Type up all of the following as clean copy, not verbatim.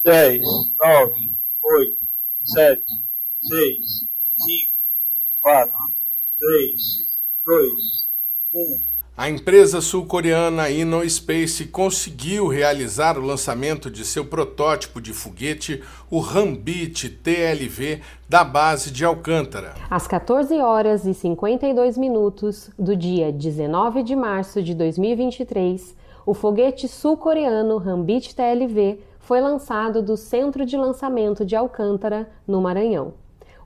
Dez, 9, 8, 7, 6, 5, 4, 3, 2, 1. A empresa sul-coreana InnoSpace conseguiu realizar o lançamento de seu protótipo de foguete, o Hambit TLV, da base de Alcântara. Às 14 horas e 52 minutos do dia 19 de março de 2023, o foguete sul-coreano Hambit TLV foi lançado do Centro de Lançamento de Alcântara, no Maranhão.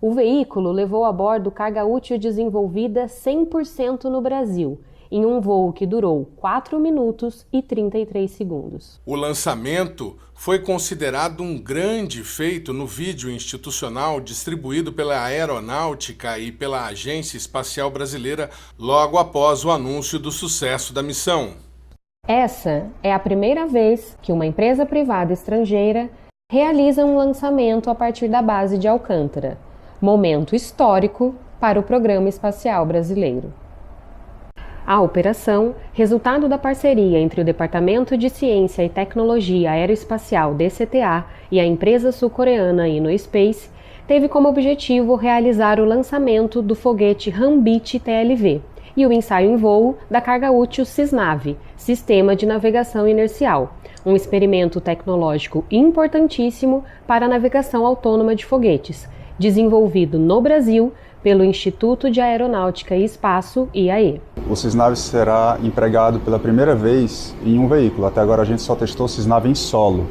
O veículo levou a bordo carga útil desenvolvida 100% no Brasil, em um voo que durou 4 minutos e 33 segundos. O lançamento foi considerado um grande feito no vídeo institucional distribuído pela Aeronáutica e pela Agência Espacial Brasileira logo após o anúncio do sucesso da missão. Essa é a primeira vez que uma empresa privada estrangeira realiza um lançamento a partir da base de Alcântara, momento histórico para o Programa Espacial Brasileiro. A operação, resultado da parceria entre o Departamento de Ciência e Tecnologia Aeroespacial DCTA e a empresa sul-coreana InnoSpace, teve como objetivo realizar o lançamento do foguete Hambit TLV e o ensaio em voo da carga útil CISNAV, Sistema de Navegação Inercial, um experimento tecnológico importantíssimo para a navegação autônoma de foguetes, desenvolvido no Brasil pelo Instituto de Aeronáutica e Espaço, IAE. O CISNAV será empregado pela primeira vez em um veículo. Até agora a gente só testou o CISNAV em solo.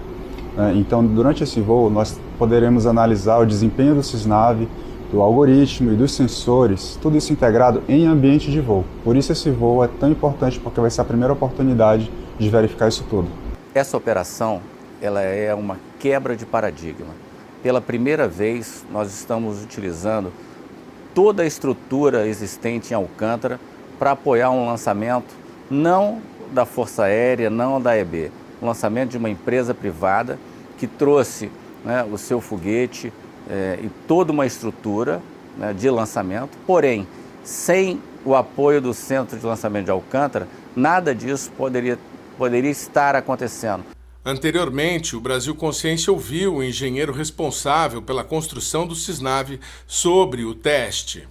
Então, durante esse voo, nós poderemos analisar o desempenho do CISNAV, do algoritmo e dos sensores, tudo isso integrado em ambiente de voo. Por isso esse voo é tão importante, porque vai ser a primeira oportunidade de verificar isso tudo. Essa operação, ela é uma quebra de paradigma. Pela primeira vez, nós estamos utilizando toda a estrutura existente em Alcântara para apoiar um lançamento não da Força Aérea, não da EB, um lançamento de uma empresa privada que trouxe, o seu foguete e toda uma estrutura, de lançamento, porém, sem o apoio do Centro de Lançamento de Alcântara, nada disso poderia estar acontecendo. Anteriormente, o Brasil Consciência ouviu o engenheiro responsável pela construção do CISNAV sobre o teste.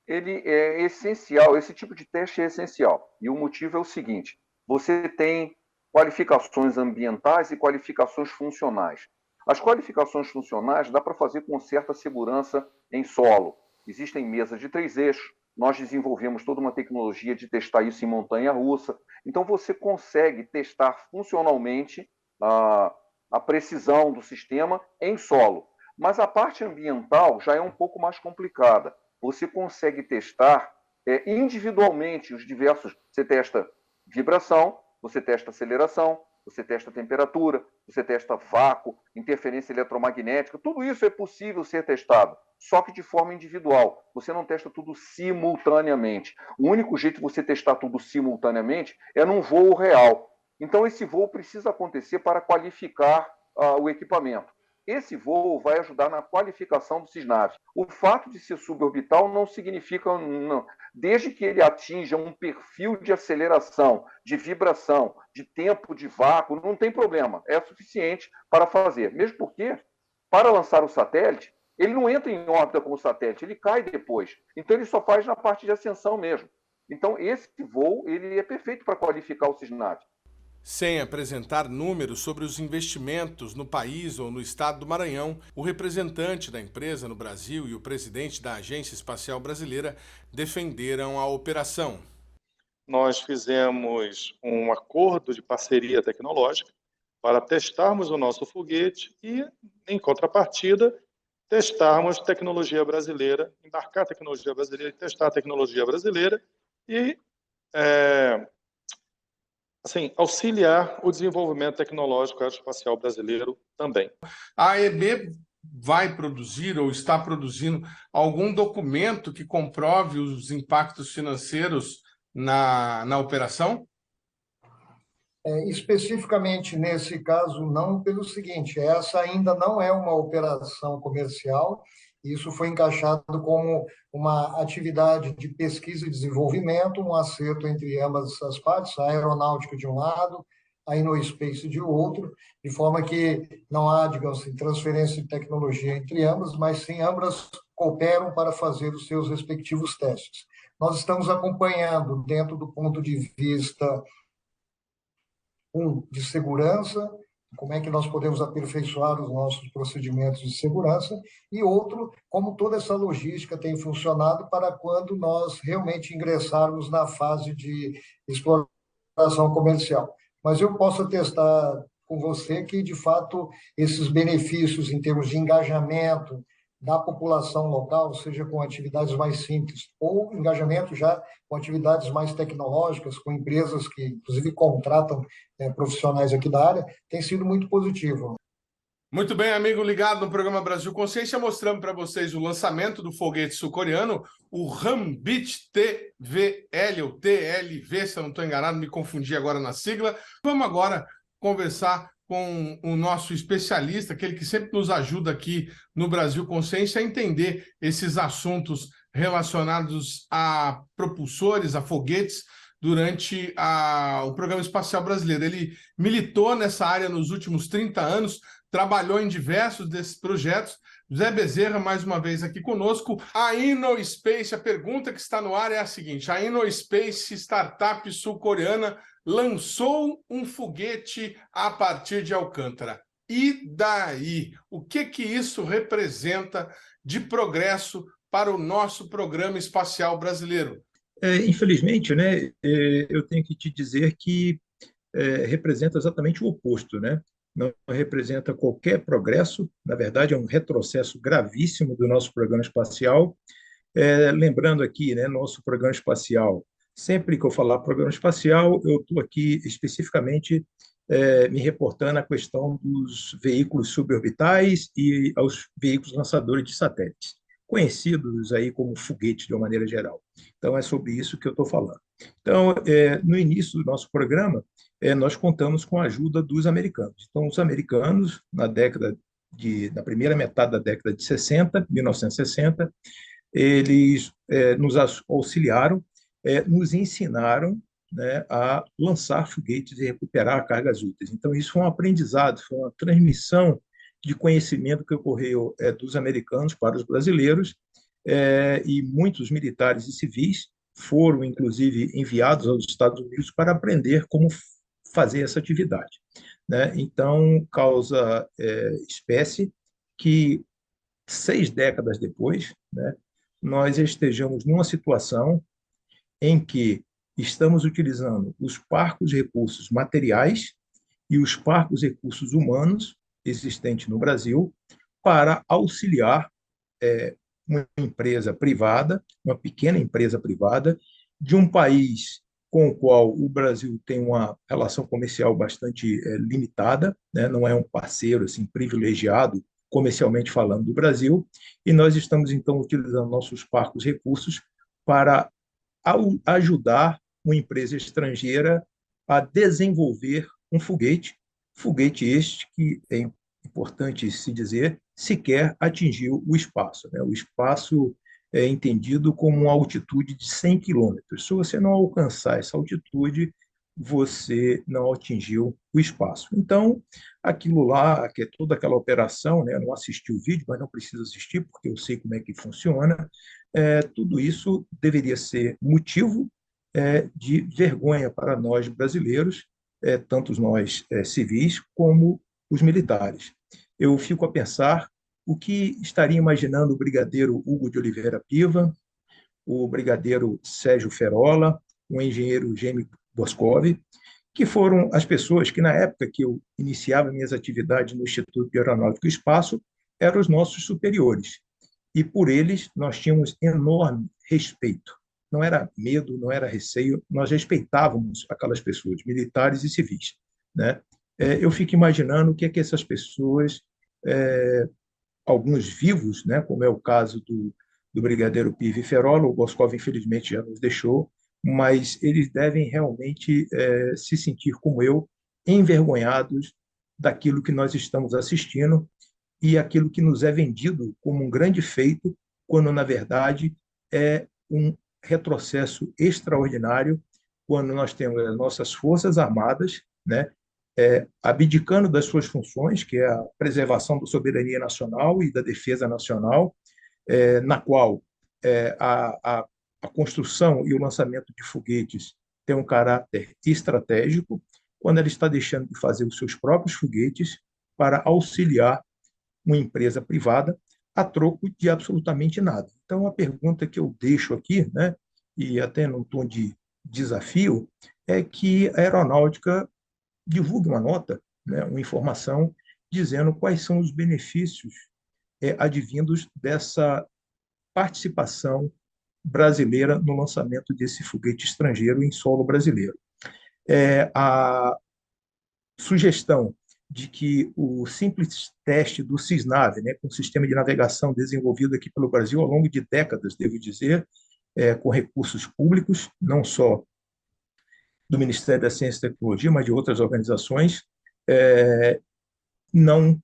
Ele é essencial, esse tipo de teste é essencial. E o motivo é o seguinte: você tem qualificações ambientais e qualificações funcionais. As qualificações funcionais dá para fazer com certa segurança em solo. Existem mesas de 3 eixos, nós desenvolvemos toda uma tecnologia de testar isso em montanha-russa. Então você consegue testar funcionalmente a precisão do sistema em solo. Mas a parte ambiental já é um pouco mais complicada. Você consegue testar individualmente os diversos... Você testa vibração, você testa aceleração, você testa temperatura, você testa vácuo, interferência eletromagnética, tudo isso é possível ser testado, só que de forma individual. Você não testa tudo simultaneamente. O único jeito de você testar tudo simultaneamente é num voo real. Então esse voo precisa acontecer para qualificar o equipamento. Esse voo vai ajudar na qualificação do CISNAV. O fato de ser suborbital não significa... Não. Desde que ele atinja um perfil de aceleração, de vibração, de tempo de vácuo, não tem problema. É suficiente para fazer. Mesmo porque, para lançar o satélite, ele não entra em órbita como satélite, ele cai depois. Então ele só faz na parte de ascensão mesmo. Então esse voo ele é perfeito para qualificar o CISNAV. Sem apresentar números sobre os investimentos no país ou no estado do Maranhão, o representante da empresa no Brasil e o presidente da Agência Espacial Brasileira defenderam a operação. Nós fizemos um acordo de parceria tecnológica para testarmos o nosso foguete e, em contrapartida, testarmos tecnologia brasileira, embarcar tecnologia brasileira e testar a tecnologia brasileira e auxiliar o desenvolvimento tecnológico aeroespacial brasileiro também. A AEB vai produzir ou está produzindo algum documento que comprove os impactos financeiros na operação? Especificamente nesse caso, não, pelo seguinte: essa ainda não é uma operação comercial, isso foi encaixado como uma atividade de pesquisa e desenvolvimento, um acerto entre ambas as partes, a aeronáutica de um lado, a InnoSpace de outro, de forma que não há, digamos assim, transferência de tecnologia entre ambas, mas sim ambas cooperam para fazer os seus respectivos testes. Nós estamos acompanhando, dentro do ponto de vista de segurança, como é que nós podemos aperfeiçoar os nossos procedimentos de segurança, e outro, como toda essa logística tem funcionado para quando nós realmente ingressarmos na fase de exploração comercial. Mas eu posso atestar com você que, de fato, esses benefícios em termos de engajamento da população local, seja com atividades mais simples, ou engajamento já com atividades mais tecnológicas, com empresas que, inclusive, contratam profissionais aqui da área, tem sido muito positivo. Muito bem, amigo ligado no programa Brasil Consciência, mostrando para vocês o lançamento do foguete sul-coreano, o Hanbit TVL, ou TLV, se eu não estou enganado, me confundi agora na sigla. Vamos agora conversar com o nosso especialista, aquele que sempre nos ajuda aqui no Brasil Consciência a entender esses assuntos relacionados a propulsores, a foguetes, durante o Programa Espacial Brasileiro. Ele militou nessa área nos últimos 30 anos, trabalhou em diversos desses projetos. Zé Bezerra, mais uma vez aqui conosco. A InnoSpace, a pergunta que está no ar é a seguinte: a InnoSpace, startup sul-coreana, lançou um foguete a partir de Alcântara. E daí? O que isso representa de progresso para o nosso programa espacial brasileiro? Infelizmente, né, eu tenho que te dizer que representa exatamente o oposto, né? Não representa qualquer progresso, na verdade é um retrocesso gravíssimo do nosso programa espacial. Lembrando aqui, né, nosso programa espacial, sempre que eu falar programa espacial, eu estou aqui especificamente me reportando à questão dos veículos suborbitais e aos veículos lançadores de satélites, conhecidos aí como foguetes de uma maneira geral. Então, é sobre isso que eu estou falando. Então, no início do nosso programa, nós contamos com a ajuda dos americanos. Então, os americanos, na primeira metade da década de 60, 1960, eles nos auxiliaram, nos ensinaram, né, a lançar foguetes e recuperar cargas úteis. Então, isso foi um aprendizado, foi uma transmissão de conhecimento que ocorreu dos americanos para os brasileiros, e muitos militares e civis foram, inclusive, enviados aos Estados Unidos para aprender como fazer essa atividade, né? Então, causa espécie que 6 décadas depois, né, nós estejamos numa situação em que estamos utilizando os parcos recursos materiais e os parcos recursos humanos existentes no Brasil para auxiliar uma empresa privada, uma pequena empresa privada, de um país com o qual o Brasil tem uma relação comercial bastante limitada, né? Não é um parceiro assim, privilegiado, comercialmente falando, do Brasil, e nós estamos, então, utilizando nossos parcos recursos para ajudar uma empresa estrangeira a desenvolver um foguete este que, é importante se dizer, sequer atingiu o espaço, né? O espaço é entendido como uma altitude de 100 quilômetros. Se você não alcançar essa altitude, você não atingiu o espaço. Então, aquilo lá, que é toda aquela operação, né? Eu não assisti o vídeo, mas não preciso assistir, porque eu sei como é que funciona. Tudo isso deveria ser motivo de vergonha para nós brasileiros, tanto nós civis como os militares. Eu fico a pensar o que estaria imaginando o brigadeiro Hugo de Oliveira Piva, o brigadeiro Sérgio Ferola, o engenheiro Jaime Boscov, que foram as pessoas que, na época que eu iniciava minhas atividades no Instituto de Aeronáutica e Espaço, eram os nossos superiores. E por eles nós tínhamos enorme respeito. Não era medo, não era receio, nós respeitávamos aquelas pessoas, militares e civis, né? Eu fico imaginando o que é que essas pessoas, alguns vivos, né, como é o caso do brigadeiro Piva e Ferola, o Boscov infelizmente já nos deixou, mas eles devem realmente se sentir como eu, envergonhados daquilo que nós estamos assistindo e aquilo que nos é vendido como um grande feito, quando, na verdade, é um retrocesso extraordinário, quando nós temos as nossas Forças Armadas, né, abdicando das suas funções, que é a preservação da soberania nacional e da defesa nacional, na qual a construção e o lançamento de foguetes tem um caráter estratégico, quando ela está deixando de fazer os seus próprios foguetes para auxiliar uma empresa privada a troco de absolutamente nada. Então, a pergunta que eu deixo aqui, né, e até num tom de desafio, é que a aeronáutica divulgue uma nota, né, uma informação, dizendo quais são os benefícios advindos dessa participação brasileira no lançamento desse foguete estrangeiro em solo brasileiro. A sugestão de que o simples teste do Cisnave, né, com um sistema de navegação desenvolvido aqui pelo Brasil ao longo de décadas, devo dizer, com recursos públicos, não só do Ministério da Ciência e Tecnologia, mas de outras organizações, não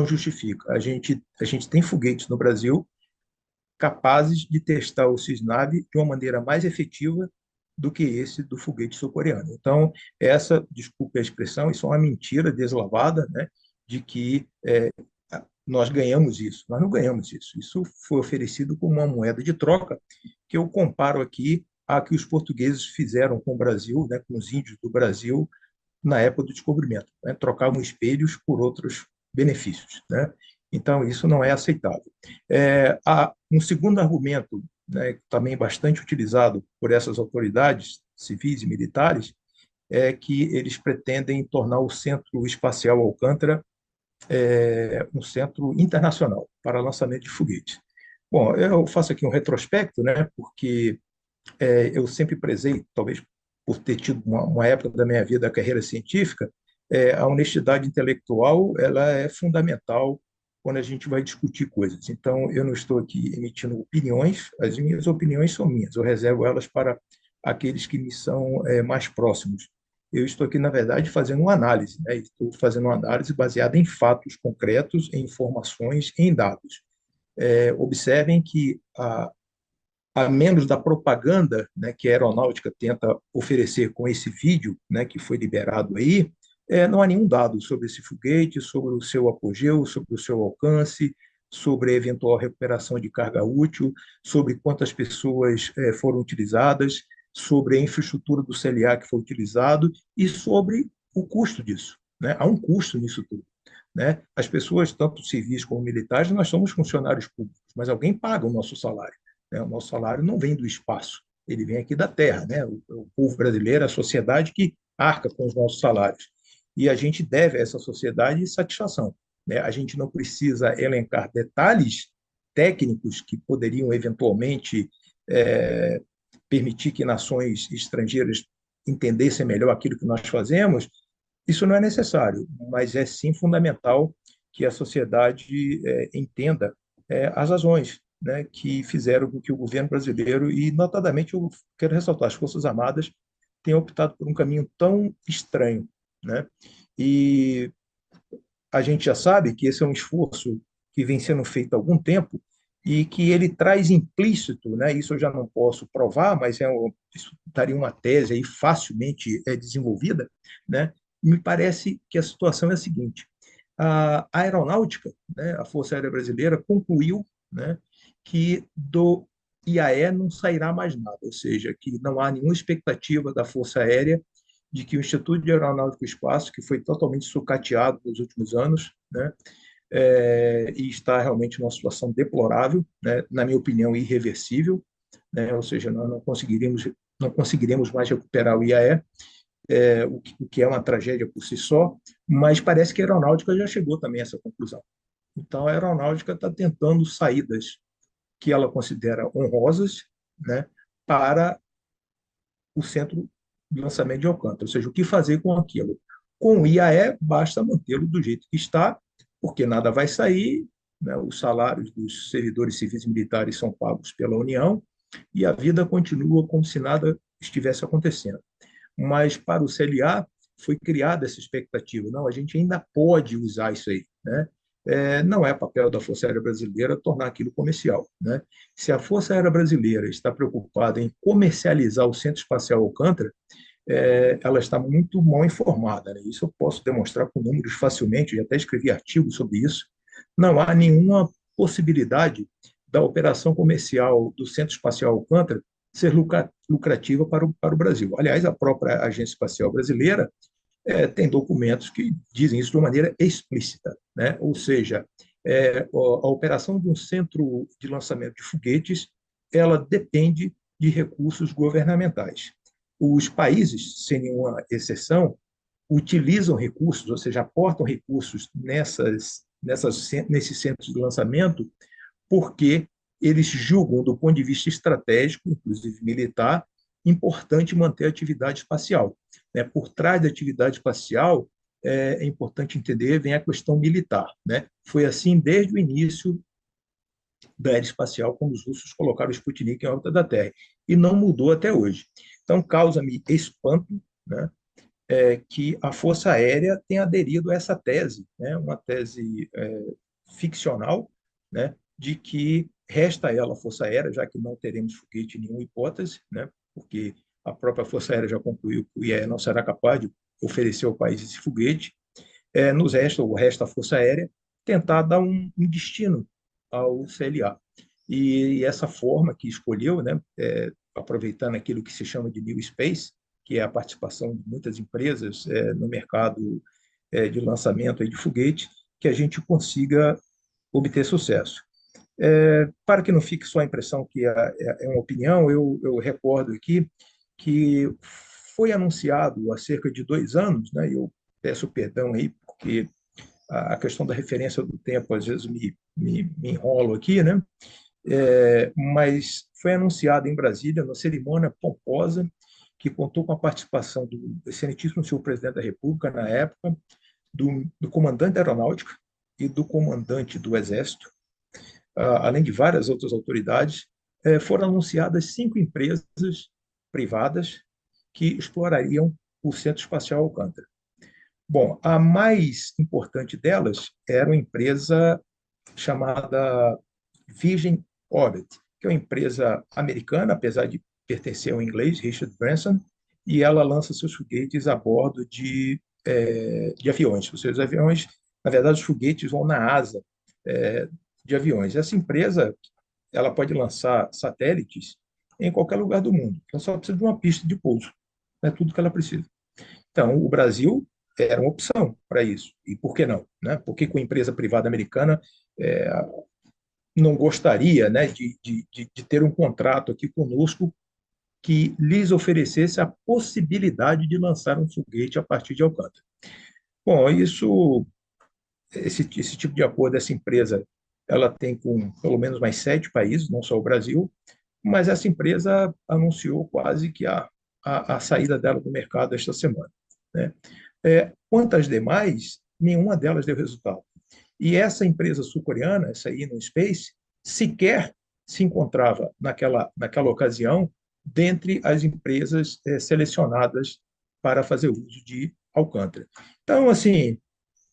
justifica. A gente tem foguetes no Brasil capazes de testar o Cisnave de uma maneira mais efetiva do que esse do foguete sul-coreano. Então, desculpe a expressão, isso é uma mentira deslavada, né, de que nós ganhamos isso. Nós não ganhamos isso. Isso foi oferecido como uma moeda de troca, que eu comparo aqui a que os portugueses fizeram com o Brasil, né, com os índios do Brasil, na época do descobrimento, né, trocavam espelhos por outros benefícios, né? Então, isso não é aceitável. Há um segundo argumento, né, também bastante utilizado por essas autoridades civis e militares, é que eles pretendem tornar o Centro Espacial Alcântara um centro internacional para lançamento de foguetes. Bom, eu faço aqui um retrospecto, né, porque eu sempre prezei, talvez por ter tido uma época da minha vida, a carreira científica, a honestidade intelectual ela é fundamental quando a gente vai discutir coisas. Então, eu não estou aqui emitindo opiniões, as minhas opiniões são minhas, eu reservo elas para aqueles que me são mais próximos. Eu estou aqui, na verdade, fazendo uma análise, né? Estou fazendo uma análise baseada em fatos concretos, em informações, em dados. Observem que a menos da propaganda, né, que a aeronáutica tenta oferecer com esse vídeo, né, que foi liberado aí, não há nenhum dado sobre esse foguete, sobre o seu apogeu, sobre o seu alcance, sobre a eventual recuperação de carga útil, sobre quantas pessoas foram utilizadas, sobre a infraestrutura do CLA que foi utilizado e sobre o custo disso, né? Há um custo nisso tudo, né? As pessoas, tanto civis como militares, nós somos funcionários públicos, mas alguém paga o nosso salário, né? O nosso salário não vem do espaço, ele vem aqui da terra, né? O povo brasileiro, a sociedade que arca com os nossos salários. E a gente deve a essa sociedade satisfação, né? A gente não precisa elencar detalhes técnicos que poderiam eventualmente permitir que nações estrangeiras entendessem melhor aquilo que nós fazemos. Isso não é necessário, mas é sim fundamental que a sociedade entenda as razões, né, que fizeram com que o governo brasileiro, e notadamente eu quero ressaltar, as Forças Armadas tenham optado por um caminho tão estranho, né? E a gente já sabe que esse é um esforço que vem sendo feito há algum tempo e que ele traz implícito, né? Isso eu já não posso provar, mas isso daria uma tese aí facilmente desenvolvida, né? Me parece que a situação é a seguinte: a aeronáutica, né, a Força Aérea Brasileira, concluiu, né, que do IAE não sairá mais nada, ou seja, que não há nenhuma expectativa da Força Aérea de que o Instituto de Aeronáutica e Espaço, que foi totalmente sucateado nos últimos anos, né, e está realmente numa situação deplorável, né, na minha opinião, irreversível, né, ou seja, nós não conseguiremos mais recuperar o IAE, o que é uma tragédia por si só, mas parece que a aeronáutica já chegou também a essa conclusão. Então, a aeronáutica está tentando saídas que ela considera honrosas, né, para o centro de lançamento de Alcântara, ou seja, o que fazer com aquilo. Com o IAE, basta mantê-lo do jeito que está, porque nada vai sair, né, os salários dos servidores civis e militares são pagos pela União, e a vida continua como se nada estivesse acontecendo. Mas para o CLA foi criada essa expectativa. Não, a gente ainda pode usar isso aí, né? Não é papel da Força Aérea Brasileira tornar aquilo comercial, né? Se a Força Aérea Brasileira está preocupada em comercializar o Centro Espacial Alcântara, ela está muito mal informada, né? Isso eu posso demonstrar com números facilmente, já até escrevi artigos sobre isso. Não há nenhuma possibilidade da operação comercial do Centro Espacial Alcântara ser lucrativa para o Brasil. Aliás, a própria Agência Espacial Brasileira tem documentos que dizem isso de uma maneira explícita, né? Ou seja, a operação de um centro de lançamento de foguetes, ela depende de recursos governamentais. Os países, sem nenhuma exceção, utilizam recursos, ou seja, aportam recursos nesses centros de lançamento, porque eles julgam, do ponto de vista estratégico, inclusive militar, importante manter a atividade espacial, né? Por trás da atividade espacial, é importante entender, vem a questão militar, né? Foi assim desde o início da era espacial, quando os russos colocaram o Sputnik em órbita da Terra, e não mudou até hoje. Então, causa-me espanto, né, que a Força Aérea tenha aderido a essa tese, né, uma tese ficcional, né, de que resta a ela a Força Aérea, já que não teremos foguete em nenhuma hipótese, né, porque a própria Força Aérea já concluiu que o IAE não será capaz de oferecer ao país esse foguete. Nos resta, o resto da Força Aérea, tentar dar um destino ao CLA. E essa forma que escolheu, né, aproveitando aquilo que se chama de New Space, que é a participação de muitas empresas no mercado de lançamento aí de foguete, que a gente consiga obter sucesso. Para que não fique só a impressão que é uma opinião, eu recordo aqui que foi anunciado há cerca de 2 anos, né, eu peço perdão aí, porque a questão da referência do tempo às vezes me enrolo aqui, né? Mas foi anunciado em Brasília, numa cerimônia pomposa, que contou com a participação do excelentíssimo senhor presidente da República, na época, do comandante da Aeronáutica e do comandante do Exército, além de várias outras autoridades. Foram anunciadas 5 empresas privadas que explorariam o Centro Espacial Alcântara. Bom, a mais importante delas era uma empresa chamada Virgin Orbit, que é uma empresa americana, apesar de pertencer ao inglês, Richard Branson, e ela lança seus foguetes a bordo de aviões. Ou seja, os aviões, na verdade, os foguetes vão na asa de aviões. Essa empresa, ela pode lançar satélites em qualquer lugar do mundo. Ela só precisa de uma pista de pouso. É tudo que ela precisa. Então, o Brasil era uma opção para isso. E por que não? Né? Por que com a empresa privada americana não gostaria, né, de ter um contrato aqui conosco que lhes oferecesse a possibilidade de lançar um foguete a partir de Alcântara? Bom, esse tipo de acordo dessa empresa, ela tem com pelo menos mais 7 países, não só o Brasil, mas essa empresa anunciou quase que a saída dela do mercado esta semana, né? Quanto às demais, nenhuma delas deu resultado. E essa empresa sul-coreana, essa Inno Space, sequer se encontrava naquela ocasião dentre as empresas selecionadas para fazer uso de Alcântara. Então, assim,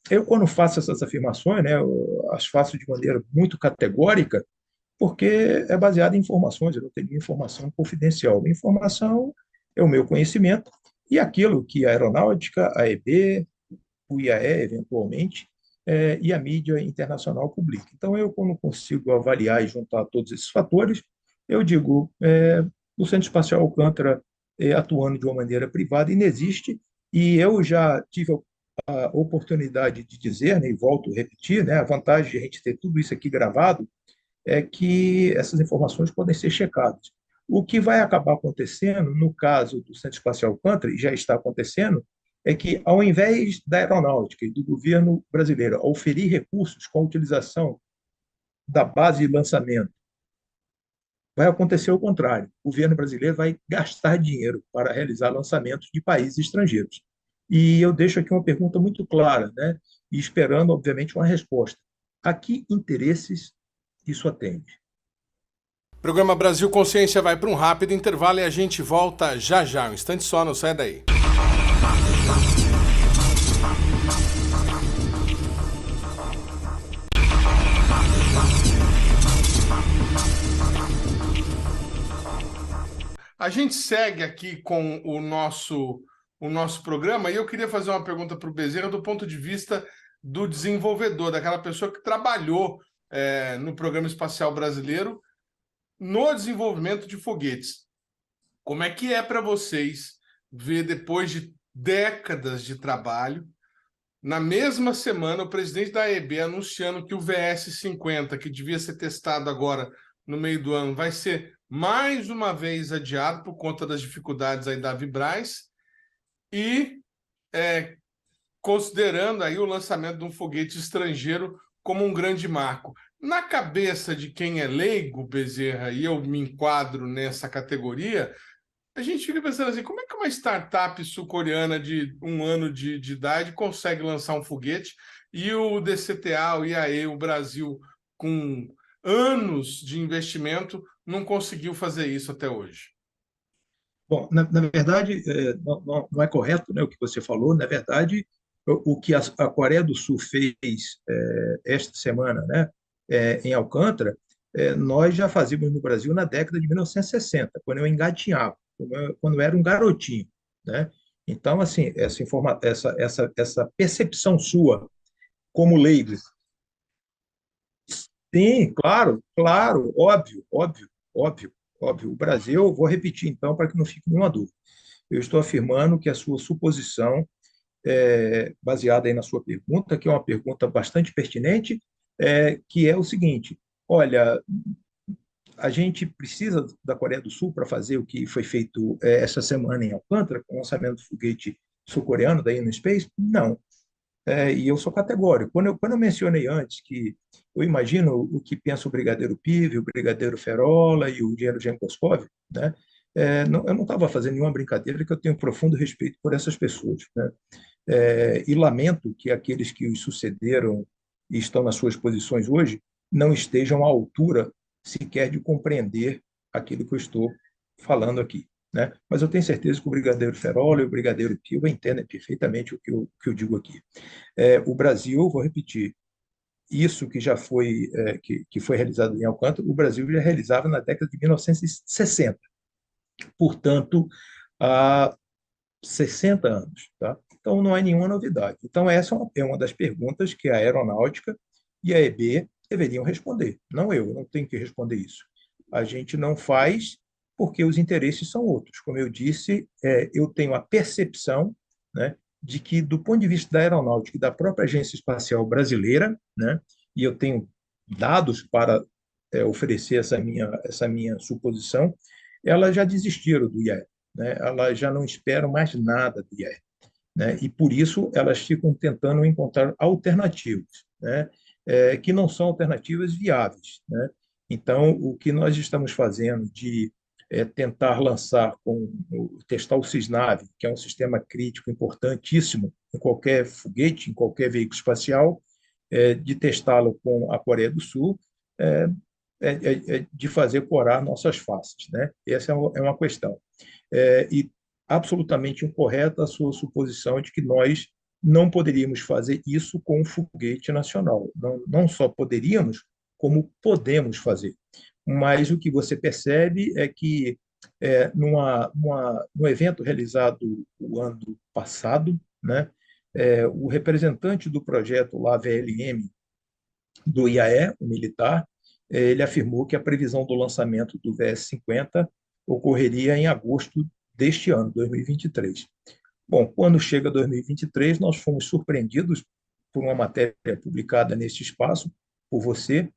eu quando faço essas afirmações, né, eu as faço de maneira muito categórica, porque é baseada em informações, eu não tenho informação confidencial. A informação é o meu conhecimento e aquilo que a aeronáutica, a EB, o IAE, eventualmente, e a mídia internacional publica. Então, eu, quando consigo avaliar e juntar todos esses fatores, eu digo, o Centro Espacial Alcântara atuando de uma maneira privada inexiste, e eu já tive a oportunidade de dizer, né, e volto a repetir, né, a vantagem de a gente ter tudo isso aqui gravado é que essas informações podem ser checadas. O que vai acabar acontecendo, no caso do Centro Espacial Alcântara, e já está acontecendo, é que, ao invés da aeronáutica e do governo brasileiro oferir recursos com a utilização da base de lançamento, vai acontecer o contrário. O governo brasileiro vai gastar dinheiro para realizar lançamentos de países estrangeiros. E eu deixo aqui uma pergunta muito clara, né? E esperando, obviamente, uma resposta. A que interesses isso atende? Programa Brasil Consciência vai para um rápido intervalo e a gente volta já já. Um instante só, não sai daí. A gente segue aqui com o nosso programa e eu queria fazer uma pergunta para o Bezerra do ponto de vista do desenvolvedor, daquela pessoa que trabalhou no Programa Espacial Brasileiro no desenvolvimento de foguetes. Como é que é para vocês ver, depois de décadas de trabalho, na mesma semana, o presidente da AEB anunciando que o VS-50, que devia ser testado agora no meio do ano, vai ser mais uma vez adiado por conta das dificuldades aí da Vibraz e considerando aí o lançamento de um foguete estrangeiro como um grande marco. Na cabeça de quem é leigo, Bezerra, e eu me enquadro nessa categoria, a gente fica pensando assim, como é que uma startup sul-coreana de 1 ano de idade consegue lançar um foguete e o DCTA, o IAE, o Brasil, com anos de investimento, não conseguiu fazer isso até hoje? Bom, na verdade, não é correto, né, o que você falou. Na verdade, o que a Coreia do Sul fez esta semana, né, em Alcântara, nós já fazíamos no Brasil na década de 1960, quando eu engatinhava, quando eu era um garotinho, né? Então, assim, essa percepção sua como leigo, sim, claro, claro, óbvio, óbvio, óbvio, óbvio. O Brasil, vou repetir então para que não fique nenhuma dúvida. Eu estou afirmando que a sua suposição baseada aí na sua pergunta, que é uma pergunta bastante pertinente, que é o seguinte: olha, a gente precisa da Coreia do Sul para fazer o que foi feito essa semana em Alcântara, com o lançamento do foguete sul-coreano da InnoSpace? Não. E eu sou categórico. Quando eu mencionei antes que eu imagino o que pensa o Brigadeiro Pive, o Brigadeiro Ferola e o Engenheiro Jankowski, né? Eu não estava fazendo nenhuma brincadeira, que eu tenho profundo respeito por essas pessoas, né? E lamento que aqueles que os sucederam e estão nas suas posições hoje não estejam à altura sequer de compreender aquilo que eu estou falando aqui, né? Mas eu tenho certeza que o Brigadeiro Ferola e o Brigadeiro Piva entendem perfeitamente o que eu digo aqui. O Brasil, vou repetir, isso que já foi, que foi realizado em Alcântara, o Brasil já realizava na década de 1960, portanto, há 60 anos, tá? Então, não é nenhuma novidade. Então, essa é uma das perguntas que a Aeronáutica e a EB deveriam responder. Não eu não tenho que responder isso. A gente não faz porque os interesses são outros. Como eu disse, eu tenho a percepção, né, de que, do ponto de vista da aeronáutica e da própria Agência Espacial Brasileira, né, e eu tenho dados para oferecer essa minha suposição, elas já desistiram do IAE, né? Elas já não esperam mais nada do IAE, né? E, por isso, elas ficam tentando encontrar alternativas, né? Que não são alternativas viáveis, né? Então, o que nós estamos fazendo de tentar testar o Cisnave, que é um sistema crítico importantíssimo em qualquer foguete, em qualquer veículo espacial, de testá-lo com a Coreia do Sul, de fazer corar nossas faces, né? Essa é uma questão. E absolutamente incorreta a sua suposição de que nós não poderíamos fazer isso com um foguete nacional. Não só poderíamos, como podemos fazer. Mas o que você percebe é que, no evento realizado o ano passado, né, o representante do projeto lá, VLM, do IAE, o militar, ele afirmou que a previsão do lançamento do VS-50 ocorreria em agosto deste ano, 2023. Bom, quando chega 2023, nós fomos surpreendidos por uma matéria publicada neste espaço, por você,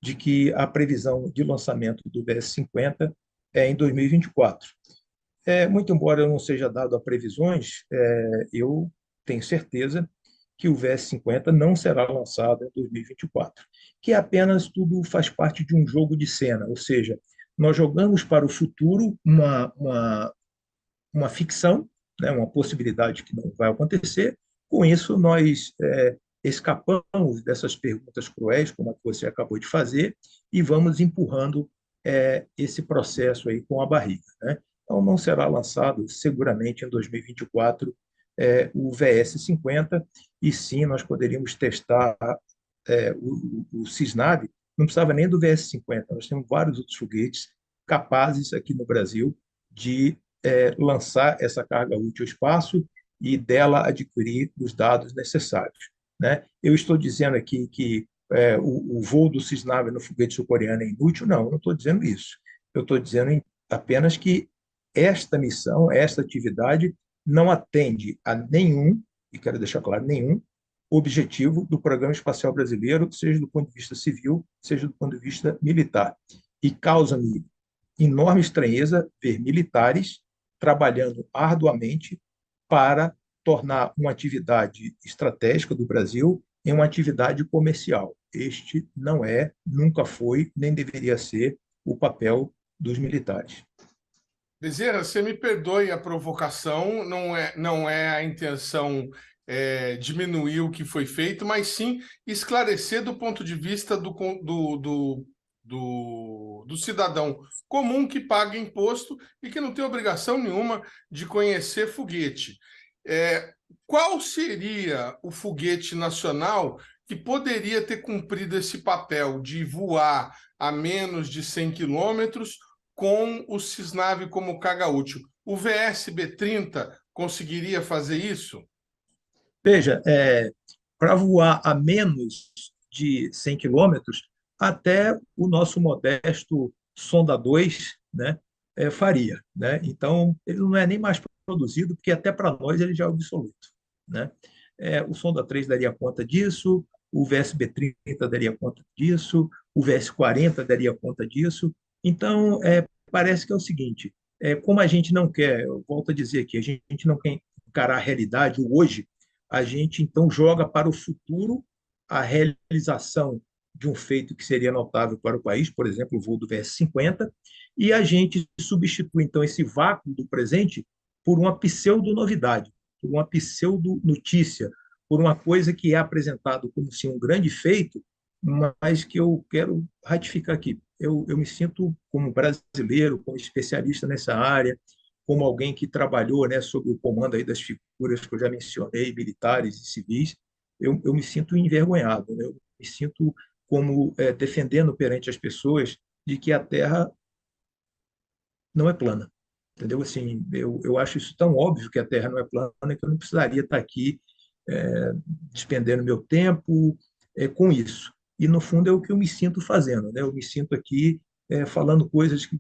de que a previsão de lançamento do VS-50 é em 2024. Muito embora eu não seja dado a previsões, eu tenho certeza que o VS-50 não será lançado em 2024, que apenas tudo faz parte de um jogo de cena, ou seja, nós jogamos para o futuro uma ficção, né, uma possibilidade que não vai acontecer. Com isso, nós escapamos dessas perguntas cruéis, como a que você acabou de fazer, e vamos empurrando esse processo aí com a barriga, né? Então, não será lançado seguramente em 2024 o VS-50, e sim nós poderíamos testar o Cisnave. Não precisava nem do VS-50, nós temos vários outros foguetes capazes aqui no Brasil de lançar essa carga útil ao espaço e dela adquirir os dados necessários, né? Eu estou dizendo aqui que o voo do Cisnave no foguete sul-coreano é inútil? Não, eu não estou dizendo isso. Eu estou dizendo apenas que esta missão, esta atividade, não atende a nenhum, e quero deixar claro, nenhum objetivo do Programa Espacial Brasileiro, seja do ponto de vista civil, seja do ponto de vista militar. E causa-me enorme estranheza ver militares trabalhando arduamente para tornar uma atividade estratégica do Brasil em uma atividade comercial. Este não é, nunca foi, nem deveria ser o papel dos militares. Bezerra, você me perdoe a provocação, não é a intenção diminuir o que foi feito, mas sim esclarecer do ponto de vista do cidadão comum que paga imposto e que não tem obrigação nenhuma de conhecer foguete. Qual seria o foguete nacional que poderia ter cumprido esse papel de voar a menos de 100 quilômetros com o Cisnave como carga útil? O VSB-30 conseguiria fazer isso? Veja, para voar a menos de 100 quilômetros, até o nosso modesto Sonda 2, né, faria, né? Então, ele não é nem mais produzido, porque até para nós ele já é obsoleto, né? O Sonda 3 daria conta disso, o VSB-30 daria conta disso, o VS-40 daria conta disso. Então, parece que é o seguinte, como a gente não quer, eu volto a dizer aqui, a gente não quer encarar a realidade, o hoje, a gente então joga para o futuro a realização de um feito que seria notável para o país, por exemplo, o voo do VS-50, e a gente substitui então esse vácuo do presente por uma pseudo-novidade, por uma pseudo-notícia, por uma coisa que é apresentado como se um grande feito, mas que eu quero ratificar aqui. Eu me sinto como brasileiro, como especialista nessa área, como alguém que trabalhou, né, sob o comando aí das figuras que eu já mencionei, militares e civis, eu me sinto envergonhado, né? Eu me sinto como defendendo perante as pessoas de que a Terra não é plana, entendeu? Assim, eu acho isso tão óbvio que a Terra não é plana que eu não precisaria estar aqui despendendo meu tempo com isso. E, no fundo, é o que eu me sinto fazendo, né? Eu me sinto aqui falando coisas que,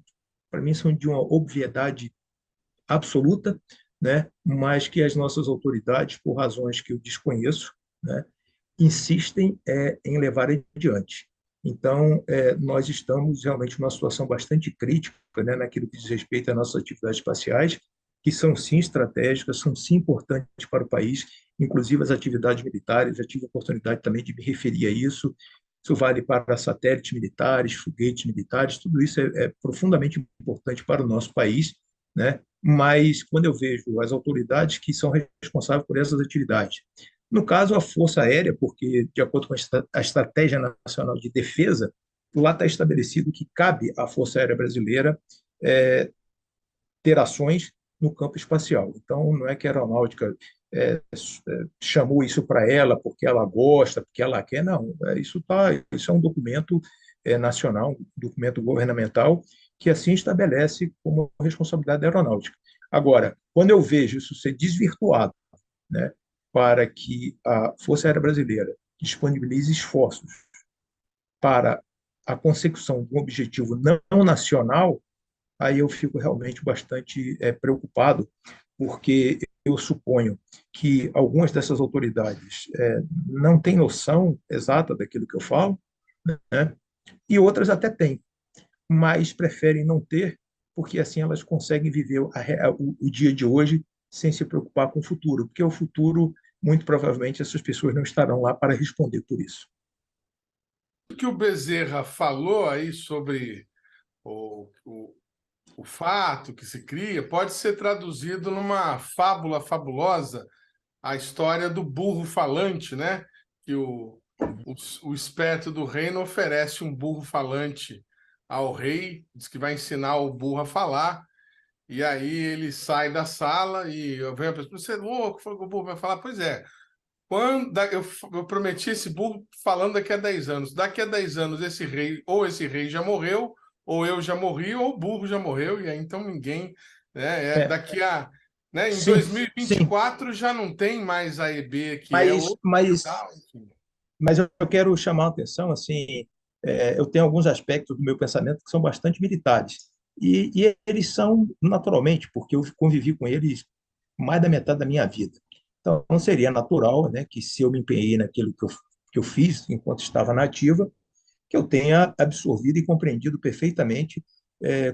para mim, são de uma obviedade absoluta, né? Mas que as nossas autoridades, por razões que eu desconheço, né, insistem em levar adiante. Então, nós estamos realmente numa situação bastante crítica, né, naquilo que diz respeito às nossas atividades espaciais, que são sim estratégicas, são sim importantes para o país, inclusive as atividades militares. Já tive a oportunidade também de me referir a isso. Isso vale para satélites militares, foguetes militares, tudo isso é profundamente importante para o nosso país, né? Mas quando eu vejo as autoridades que são responsáveis por essas atividades, no caso a Força Aérea, porque de acordo com a Estratégia Nacional de Defesa, lá está estabelecido que cabe à Força Aérea Brasileira ter ações no campo espacial. Então, não é que a aeronáutica chamou isso para ela porque ela gosta, porque ela quer, não. Isso é um documento nacional, um documento governamental, que assim estabelece como responsabilidade da aeronáutica. Agora, quando eu vejo isso ser desvirtuado, né, para que a Força Aérea Brasileira disponibilize esforços para a consecução de um objetivo não nacional, aí eu fico realmente bastante preocupado, porque eu suponho que algumas dessas autoridades não têm noção exata daquilo que eu falo, né? E outras até têm, mas preferem não ter, porque assim elas conseguem viver o dia de hoje sem se preocupar com o futuro, porque o futuro, muito provavelmente, essas pessoas não estarão lá para responder por isso. O que o Bezerra falou aí sobre o fato que se cria pode ser traduzido numa fábula fabulosa, a história do burro falante, né? Que o esperto do reino oferece um burro falante ao rei, diz que vai ensinar o burro a falar, e aí ele sai da sala e vem a pessoa, você é louco, foi o que o burro vai falar? Pois é, eu prometi esse burro falando daqui a 10 anos. Daqui a 10 anos, esse rei já morreu, ou eu já morri, ou o burro já morreu, e aí então ninguém, né, É, daqui a, né, em sim, sim, 2024 já não tem mais a EB, que é mas, outro e mas, tal, enfim. mas eu quero chamar a atenção, assim, eu tenho alguns aspectos do meu pensamento que são bastante militares, e eles são naturalmente, porque eu convivi com eles mais da metade da minha vida. Então, seria natural, né, que se eu me empenhei naquilo que eu fiz enquanto estava na ativa, que eu tenha absorvido e compreendido perfeitamente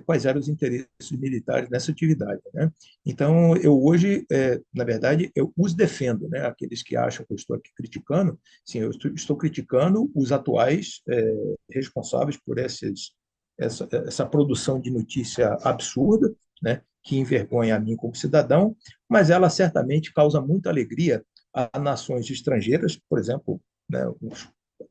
quais eram os interesses militares nessa atividade, né? Então, eu hoje, na verdade, eu os defendo, né? Aqueles que acham que eu estou aqui criticando, sim, eu estou criticando os atuais responsáveis por essa produção de notícia absurda, né? Que envergonha a mim como cidadão, mas ela certamente causa muita alegria a nações estrangeiras, por exemplo, né,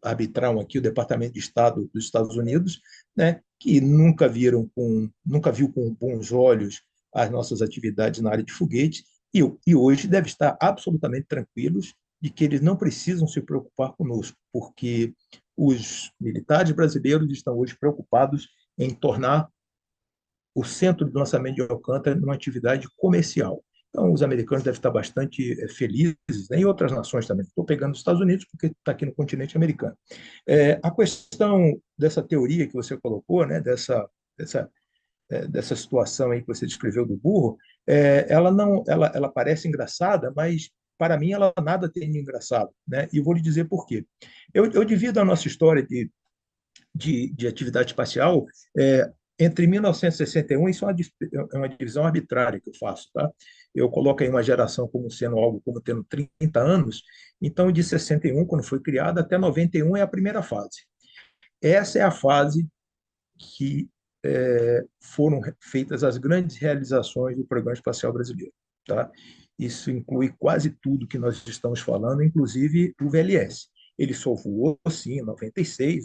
arbitram aqui o Departamento de Estado dos Estados Unidos, né, que nunca viu com bons olhos as nossas atividades na área de foguetes e hoje deve estar absolutamente tranquilos de que eles não precisam se preocupar conosco, porque os militares brasileiros estão hoje preocupados em tornar o centro de lançamento de Alcântara numa atividade comercial. Então, os americanos devem estar bastante felizes, né? E outras nações também. Estou pegando os Estados Unidos porque está aqui no continente americano. A questão dessa teoria que você colocou, né? Dessa situação aí que você descreveu do burro, ela não, ela parece engraçada, mas para mim ela nada tem de engraçado, né? E vou lhe dizer por quê. Eu divido a nossa história de atividade espacial entre 1961, isso é uma divisão arbitrária que eu faço, tá? Eu coloco aí uma geração como sendo algo como tendo 30 anos, então de 61, quando foi criada, até 91 é a primeira fase. Essa é a fase que foram feitas as grandes realizações do Programa Espacial Brasileiro, tá? Isso inclui quase tudo que nós estamos falando, inclusive o VLS. Ele só voou, sim, em 96,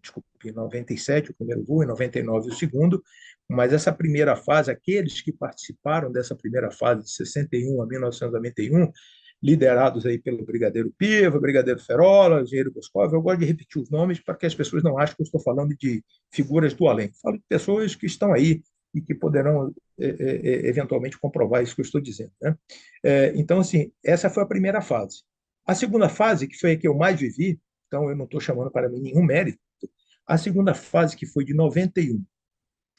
desculpe, em 97 o primeiro voo, em 99 o segundo, mas essa primeira fase, aqueles que participaram dessa primeira fase de 61 a 1991, liderados aí pelo Brigadeiro Piva, Brigadeiro Ferola, Engenheiro Boscov, eu gosto de repetir os nomes para que as pessoas não achem que eu estou falando de figuras do além. Falo de pessoas que estão aí e que poderão eventualmente comprovar isso que eu estou dizendo, né? Então, assim, essa foi a primeira fase. A segunda fase, que foi a que eu mais vivi, então eu não estou chamando para mim nenhum mérito, a segunda fase, que foi de 91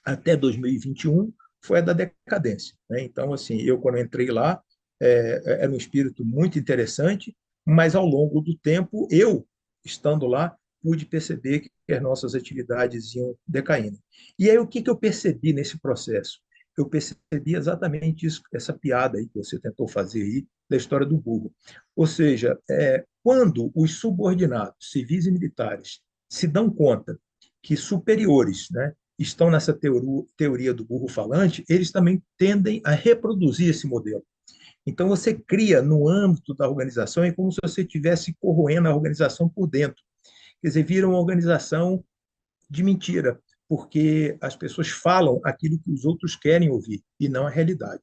até 2021, foi a da decadência, né? Então, assim, eu quando entrei lá, era um espírito muito interessante, mas ao longo do tempo, eu, estando lá, pude perceber que as nossas atividades iam decaindo. E aí, o que eu percebi nesse processo? Eu percebi exatamente isso, essa piada aí que você tentou fazer aí, da história do burro. Ou seja, quando os subordinados, civis e militares, se dão conta que superiores, né, estão nessa teoria do burro falante, eles também tendem a reproduzir esse modelo. Então, você cria no âmbito da organização, é como se você estivesse corroendo a organização por dentro. Quer dizer, vira uma organização de mentira, porque as pessoas falam aquilo que os outros querem ouvir e não a realidade.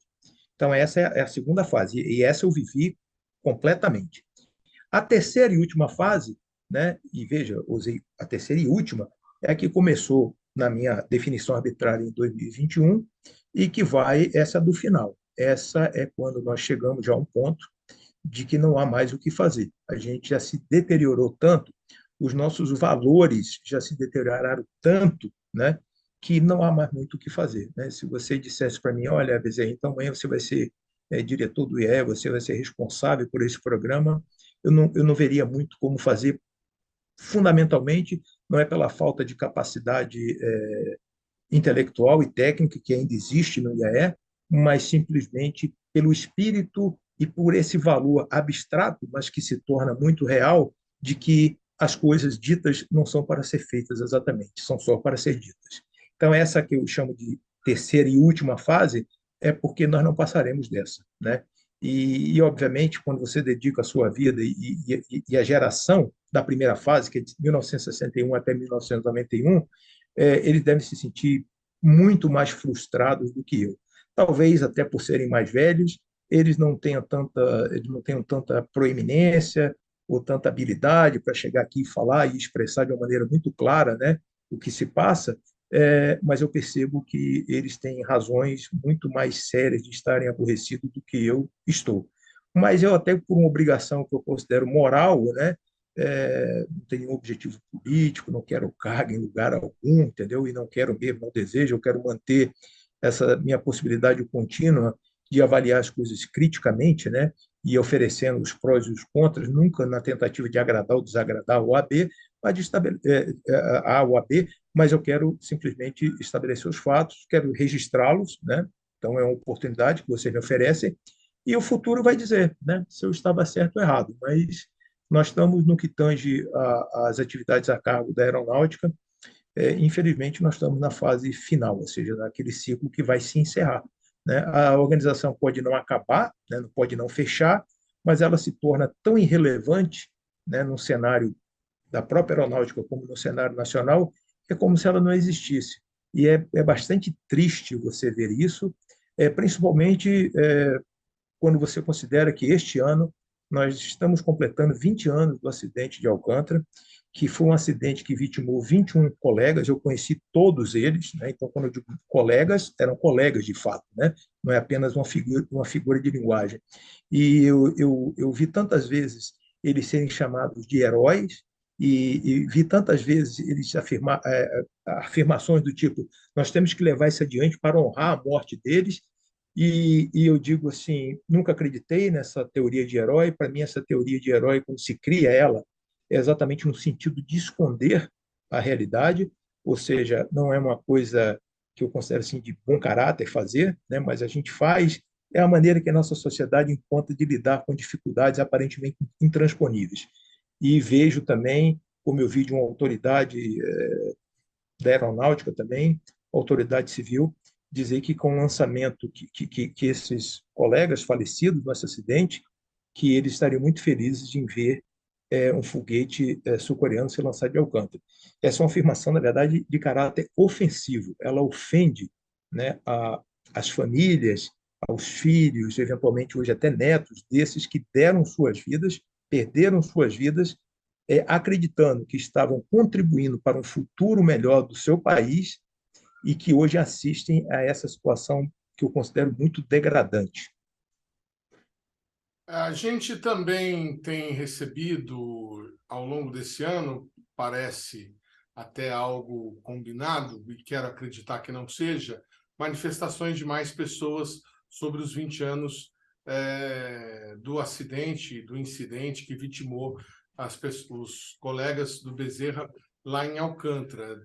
Então, essa é a segunda fase, e essa eu vivi completamente. A terceira e última fase, né, e veja, usei a terceira e última, é a que começou na minha definição arbitrária em 2021 e que vai essa do final. Essa é quando nós chegamos já a um ponto de que não há mais o que fazer. A gente já se deteriorou tanto, os nossos valores já se deterioraram tanto, né, que não há mais muito o que fazer, né? Se você dissesse para mim, olha, Bezerra, então amanhã você vai ser diretor do IE, você vai ser responsável por esse programa, eu não veria muito como fazer. Fundamentalmente, não é pela falta de capacidade intelectual e técnica que ainda existe no IAE, mas simplesmente pelo espírito e por esse valor abstrato, mas que se torna muito real, de que as coisas ditas não são para ser feitas exatamente, são só para ser ditas. Então, essa que eu chamo de terceira e última fase é porque nós não passaremos dessa, né? Obviamente, quando você dedica a sua vida e a geração da primeira fase, que é de 1961 até 1991, eles devem se sentir muito mais frustrados do que eu. Talvez até por serem mais velhos, eles não tenham tanta proeminência ou tanta habilidade para chegar aqui e falar e expressar de uma maneira muito clara, né, o que se passa, mas eu percebo que eles têm razões muito mais sérias de estarem aborrecidos do que eu estou. Mas eu até por uma obrigação que eu considero moral, né, não tenho nenhum objetivo político, não quero cargo em lugar algum, entendeu? E não quero mesmo, não desejo, eu quero manter essa minha possibilidade contínua de avaliar as coisas criticamente, né? E oferecendo os prós e os contras, nunca na tentativa de agradar ou desagradar o AB, mas de A ou AB, mas eu quero simplesmente estabelecer os fatos, quero registrá-los, né? Então é uma oportunidade que vocês me oferecem e o futuro vai dizer, né? Se eu estava certo ou errado, mas nós estamos no que tange às atividades a cargo da aeronáutica. Infelizmente, nós estamos na fase final, ou seja, naquele ciclo que vai se encerrar, né? A organização pode não acabar, né? Pode não fechar, mas ela se torna tão irrelevante, né? No cenário da própria aeronáutica como no cenário nacional, é como se ela não existisse. E é bastante triste você ver isso, principalmente quando você considera que este ano nós estamos completando 20 anos do acidente de Alcântara, que foi um acidente que vitimou 21 colegas, eu conheci todos eles, né? Então, quando eu digo colegas, eram colegas de fato, né? Não é apenas uma figura de linguagem. E eu vi tantas vezes eles serem chamados de heróis, e vi tantas vezes eles afirmações do tipo: nós temos que levar isso adiante para honrar a morte deles. E eu digo assim, nunca acreditei nessa teoria de herói. Para mim, essa teoria de herói, quando se cria ela, é exatamente no sentido de esconder a realidade, ou seja, não é uma coisa que eu considero assim de bom caráter fazer, né? Mas a gente faz, é a maneira que a nossa sociedade encontra de lidar com dificuldades aparentemente intransponíveis. E vejo também, como eu vi de uma autoridade da aeronáutica também, autoridade civil, dizer que com o lançamento que esses colegas falecidos nesse acidente, que eles estariam muito felizes em ver um foguete sul-coreano ser lançado de Alcântara. Essa é uma afirmação, na verdade, de caráter ofensivo. Ela ofende, né, as famílias, aos filhos, eventualmente hoje até netos desses que deram suas vidas, perderam suas vidas, acreditando que estavam contribuindo para um futuro melhor do seu país e que hoje assistem a essa situação que eu considero muito degradante. A gente também tem recebido, ao longo desse ano, parece até algo combinado, e quero acreditar que não seja, manifestações de mais pessoas sobre os 20 anos do acidente, do incidente que vitimou os colegas do Bezerra lá em Alcântara.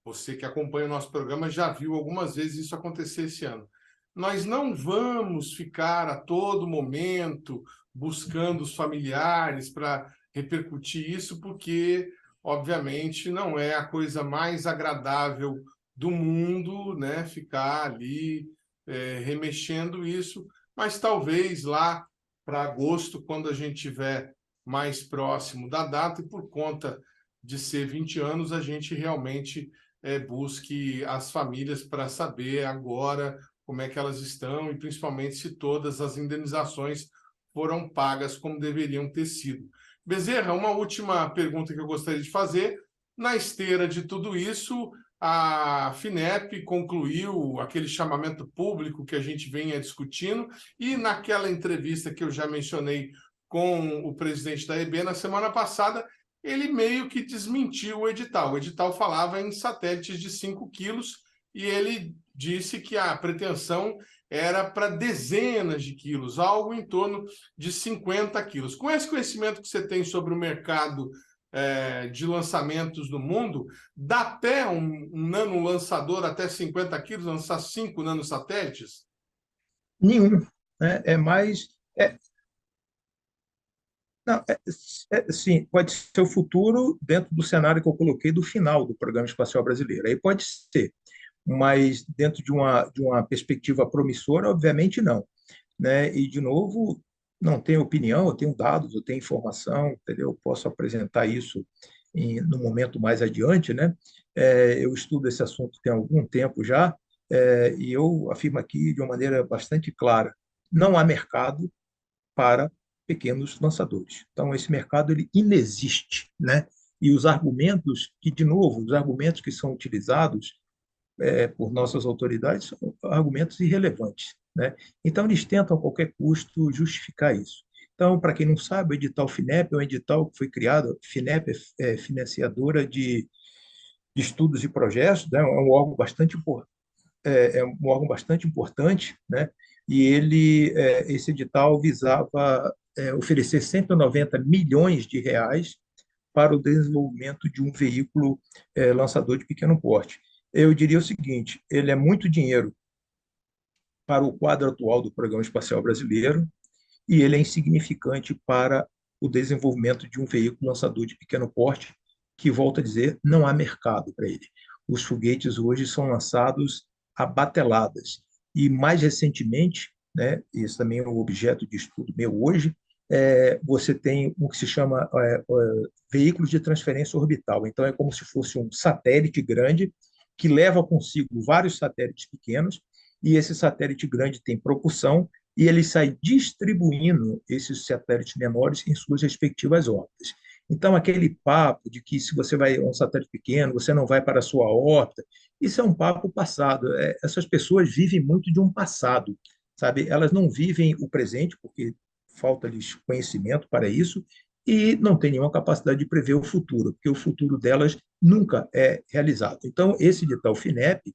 Você que acompanha o nosso programa já viu algumas vezes isso acontecer esse ano. Nós não vamos ficar a todo momento buscando os familiares para repercutir isso, porque, obviamente, não é a coisa mais agradável do mundo, né, ficar ali remexendo isso, mas talvez lá para agosto, quando a gente estiver mais próximo da data, e por conta de ser 20 anos, a gente realmente busque as famílias para saber agora como é que elas estão e principalmente se todas as indenizações foram pagas como deveriam ter sido. Bezerra, uma última pergunta que eu gostaria de fazer. Na esteira de tudo isso, a FINEP concluiu aquele chamamento público que a gente vinha discutindo e naquela entrevista que eu já mencionei com o presidente da EB na semana passada, ele meio que desmentiu o edital. O edital falava em satélites de 5 quilos e ele disse que a pretensão era para dezenas de quilos, algo em torno de 50 quilos. Com esse conhecimento que você tem sobre o mercado de lançamentos no mundo, dá pé um nanolançador até 50 quilos, lançar 5 nanosatélites? Nenhum, né? É mais... Não, sim, pode ser o futuro dentro do cenário que eu coloquei do final do Programa Espacial Brasileiro. Aí pode ser, mas dentro de uma perspectiva promissora, obviamente não, né? E, de novo, não tenho opinião, eu tenho dados, eu tenho informação, entendeu? Eu posso apresentar isso no momento mais adiante, né? Eu estudo esse assunto tem algum tempo já, e eu afirmo aqui de uma maneira bastante clara: não há mercado para pequenos lançadores. Então, esse mercado ele inexiste, né? E os argumentos que, de novo, os argumentos que são utilizados por nossas autoridades são argumentos irrelevantes, né? Então, eles tentam a qualquer custo justificar isso. Então, para quem não sabe, o edital FINEP é um edital que foi criado. FINEP é financiadora de estudos e projetos, né? É um órgão bastante importante, né? E esse edital visava oferecer 190 milhões de reais para o desenvolvimento de um veículo lançador de pequeno porte. Eu diria o seguinte: ele é muito dinheiro para o quadro atual do Programa Espacial Brasileiro e ele é insignificante para o desenvolvimento de um veículo lançador de pequeno porte, que, volto a dizer, não há mercado para ele. Os foguetes hoje são lançados a bateladas. E, mais recentemente, né, isso também é um objeto de estudo meu hoje, você tem o que se chama veículos de transferência orbital. Então, é como se fosse um satélite grande que leva consigo vários satélites pequenos, e esse satélite grande tem propulsão, e ele sai distribuindo esses satélites menores em suas respectivas órbitas. Então, aquele papo de que se você vai a um satélite pequeno, você não vai para a sua órbita, isso é um papo passado. Essas pessoas vivem muito de um passado, sabe? Elas não vivem o presente, porque falta-lhes conhecimento para isso, e não têm nenhuma capacidade de prever o futuro, porque o futuro delas nunca é realizado. Então, esse edital FINEP,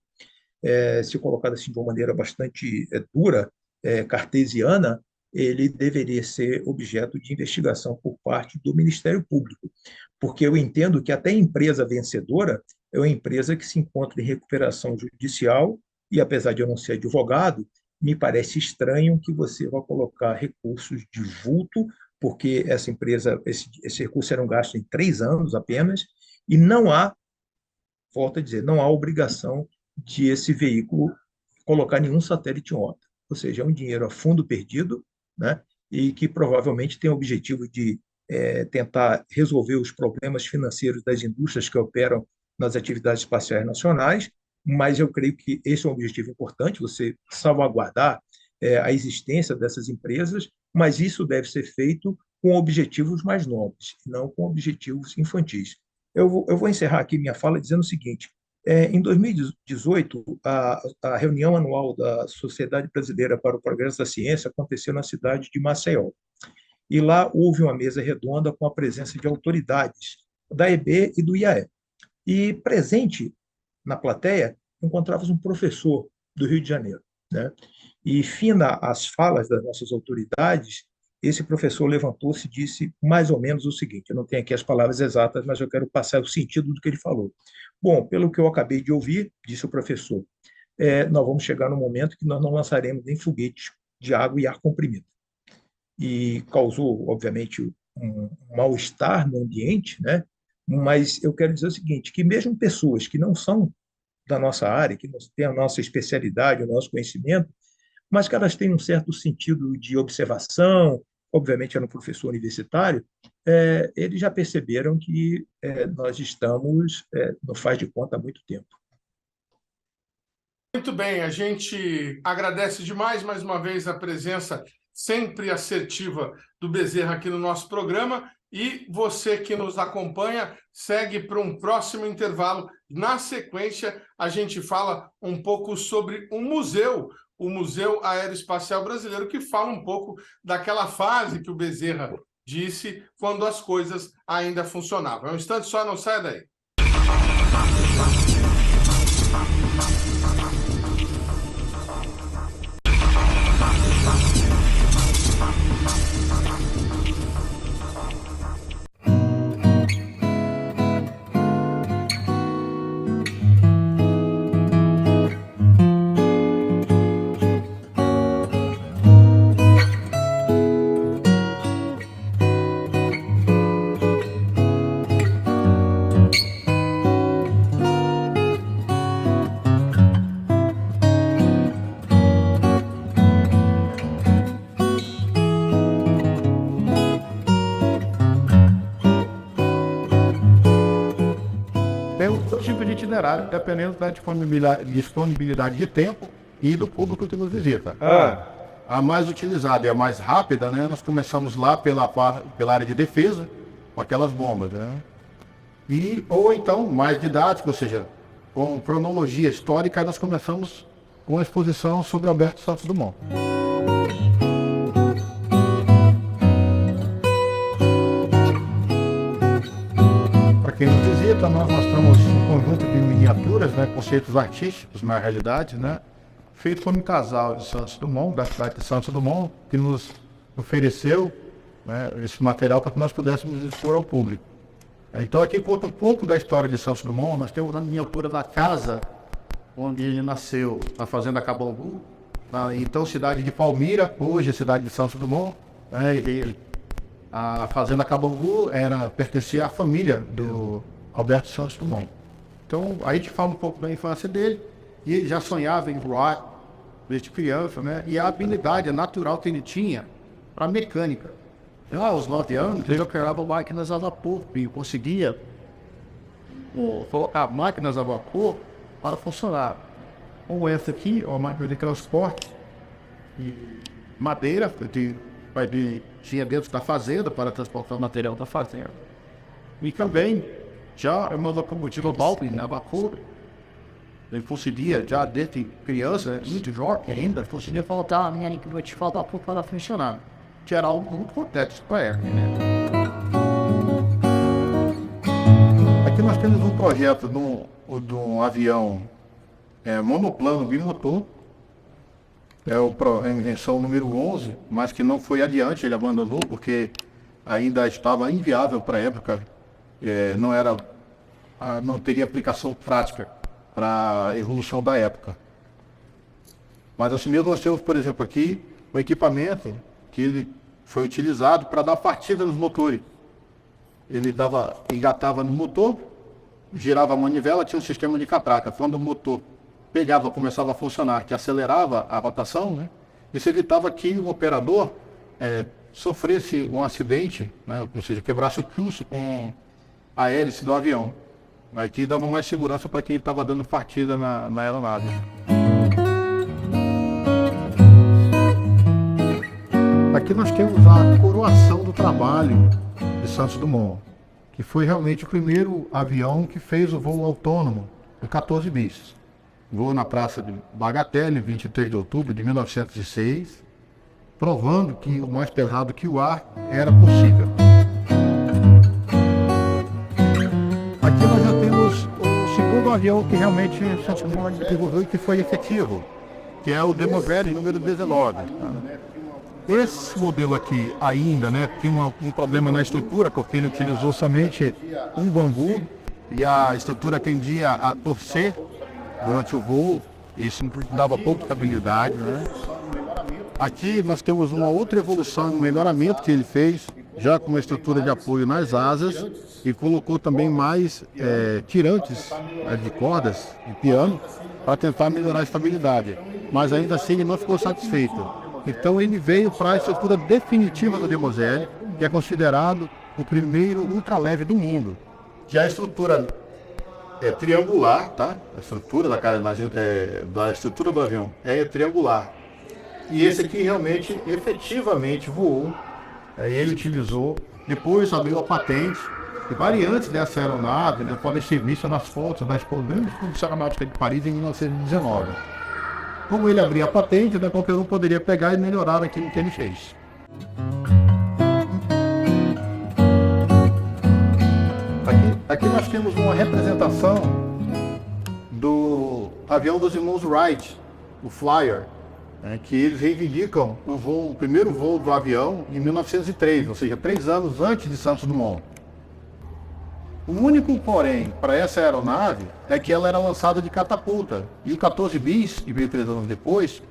se colocado assim de uma maneira bastante dura, cartesiana, ele deveria ser objeto de investigação por parte do Ministério Público, porque eu entendo que até a empresa vencedora é uma empresa que se encontra em recuperação judicial e, apesar de eu não ser advogado, me parece estranho que você vá colocar recursos de vulto, porque essa empresa, esse recurso era um gasto em 3 anos apenas, e não há, volto a dizer, não há obrigação de esse veículo colocar nenhum satélite em órbita. Ou seja, é um dinheiro a fundo perdido, né? E que provavelmente tem o objetivo de tentar resolver os problemas financeiros das indústrias que operam nas atividades espaciais nacionais, mas eu creio que esse é um objetivo importante, você salvaguardar a existência dessas empresas, mas isso deve ser feito com objetivos mais nobres, não com objetivos infantis. Eu vou encerrar aqui minha fala dizendo o seguinte: em 2018, a reunião anual da Sociedade Brasileira para o Progresso da Ciência aconteceu na cidade de Maceió. E lá houve uma mesa redonda com a presença de autoridades da EB e do IAE. E presente na plateia encontrávamos um professor do Rio de Janeiro, né? E, fina as falas das nossas autoridades, esse professor levantou-se e disse mais ou menos o seguinte: eu não tenho aqui as palavras exatas, mas eu quero passar o sentido do que ele falou. Bom, pelo que eu acabei de ouvir, disse o professor, nós vamos chegar no momento que nós não lançaremos nem foguetes de água e ar comprimido. E causou, obviamente, um mal-estar no ambiente, né? Mas eu quero dizer o seguinte, que mesmo pessoas que não são da nossa área, que não têm a nossa especialidade, o nosso conhecimento, mas que elas têm um certo sentido de observação, obviamente era um professor universitário, eles já perceberam que nós estamos no faz de conta há muito tempo. Muito bem, a gente agradece demais mais uma vez a presença sempre assertiva do Bezerra aqui no nosso programa, e você que nos acompanha segue para um próximo intervalo. Na sequência, a gente fala um pouco sobre o Museu Aeroespacial Brasileiro, que fala um pouco daquela fase que o Bezerra disse quando as coisas ainda funcionavam. É um instante só, não sai daí. de itinerário, dependendo da disponibilidade de tempo e do público que nos visita. A mais utilizada e a mais rápida, né? Nós começamos lá pela área de defesa, com aquelas bombas, né? Ou então, mais didático, ou seja, com cronologia histórica, nós começamos com a exposição sobre Alberto Santos Dumont. Para quem nos visita, nós mostramos um conjunto de miniaturas, né, conceitos artísticos, na realidade, né, feito por um casal de Santos Dumont, da cidade de Santos Dumont, que nos ofereceu, né, esse material para que nós pudéssemos expor ao público. Então aqui conta um pouco da história de Santos Dumont. Nós temos a miniatura da casa onde ele nasceu, na fazenda Cabambu, na então cidade de Palmira, hoje cidade de Santos Dumont. A fazenda Cabambu pertencia à família do Alberto Santos Dumont. Então aí a gente fala um pouco da infância dele, e ele já sonhava em voar desde criança, né? E a habilidade natural que ele tinha para mecânica. Aos 9 anos, ele operava máquinas a vapor e conseguia colocar máquinas a vapor para funcionar. Como essa aqui, uma máquina de transporte e madeira, que tinha dentro da fazenda para transportar o material da fazenda. E também, já uma locomotiva Balpin a vapor. Ele conseguia, já desde criança, muito jovem ainda, conseguia faltar a minha locomotiva a vapor para funcionar. Que era algo muito importante para ela, né? Aqui nós temos um projeto de um avião monoplano bimotor. É a invenção número 11, mas que não foi adiante, ele abandonou porque ainda estava inviável para a época. Não teria aplicação prática para a evolução da época. Mas assim mesmo nós temos, por exemplo, aqui o equipamento que ele foi utilizado para dar partida nos motores. Ele engatava no motor, girava a manivela, tinha um sistema de catraca. Quando o motor começava a funcionar, que acelerava a rotação, né? Isso evitava que o operador sofresse um acidente, né? Ou seja, quebrasse o pulso com a hélice do avião. Aqui dava mais segurança para quem estava dando partida na aeronave. Aqui nós temos a coroação do trabalho de Santos Dumont, que foi realmente o primeiro avião que fez o voo autônomo, o 14 bis. Voou na Praça de Bagatelle, 23 de outubro de 1906, provando que o mais pesado que o ar era possível. Aqui nós já temos o segundo avião que realmente Santos Dumont desenvolveu e que foi efetivo, que é o Demoiselle número 19. Esse modelo aqui ainda, né, tinha um problema na estrutura, porque ele utilizou somente um bambu e a estrutura tendia a torcer durante o voo. Isso dava pouca estabilidade, né? Aqui nós temos uma outra evolução, um melhoramento que ele fez, já com uma estrutura de apoio nas asas, e colocou também mais tirantes de cordas de piano para tentar melhorar a estabilidade. Mas ainda assim ele não ficou satisfeito. Então ele veio para a estrutura definitiva do Demoiselle, que é considerado o primeiro ultraleve do mundo. Que a estrutura é triangular, tá? A estrutura da estrutura do avião é triangular. E esse aqui realmente, efetivamente voou. Ele utilizou, depois abriu a patente. E variantes dessa aeronave, né, podem ser vistas nas fotos da Exposição Aeronáutica de Paris em 1919. Como ele abria a patente, né, qualquer um poderia pegar e melhorar aquilo que ele fez. Aqui nós temos uma representação do avião dos irmãos Wright, o Flyer, que eles reivindicam o primeiro voo do avião em 1903, ou seja, 3 anos antes de Santos Dumont. O único porém para essa aeronave é que ela era lançada de catapulta. E o 14 bis, que veio 3 anos depois,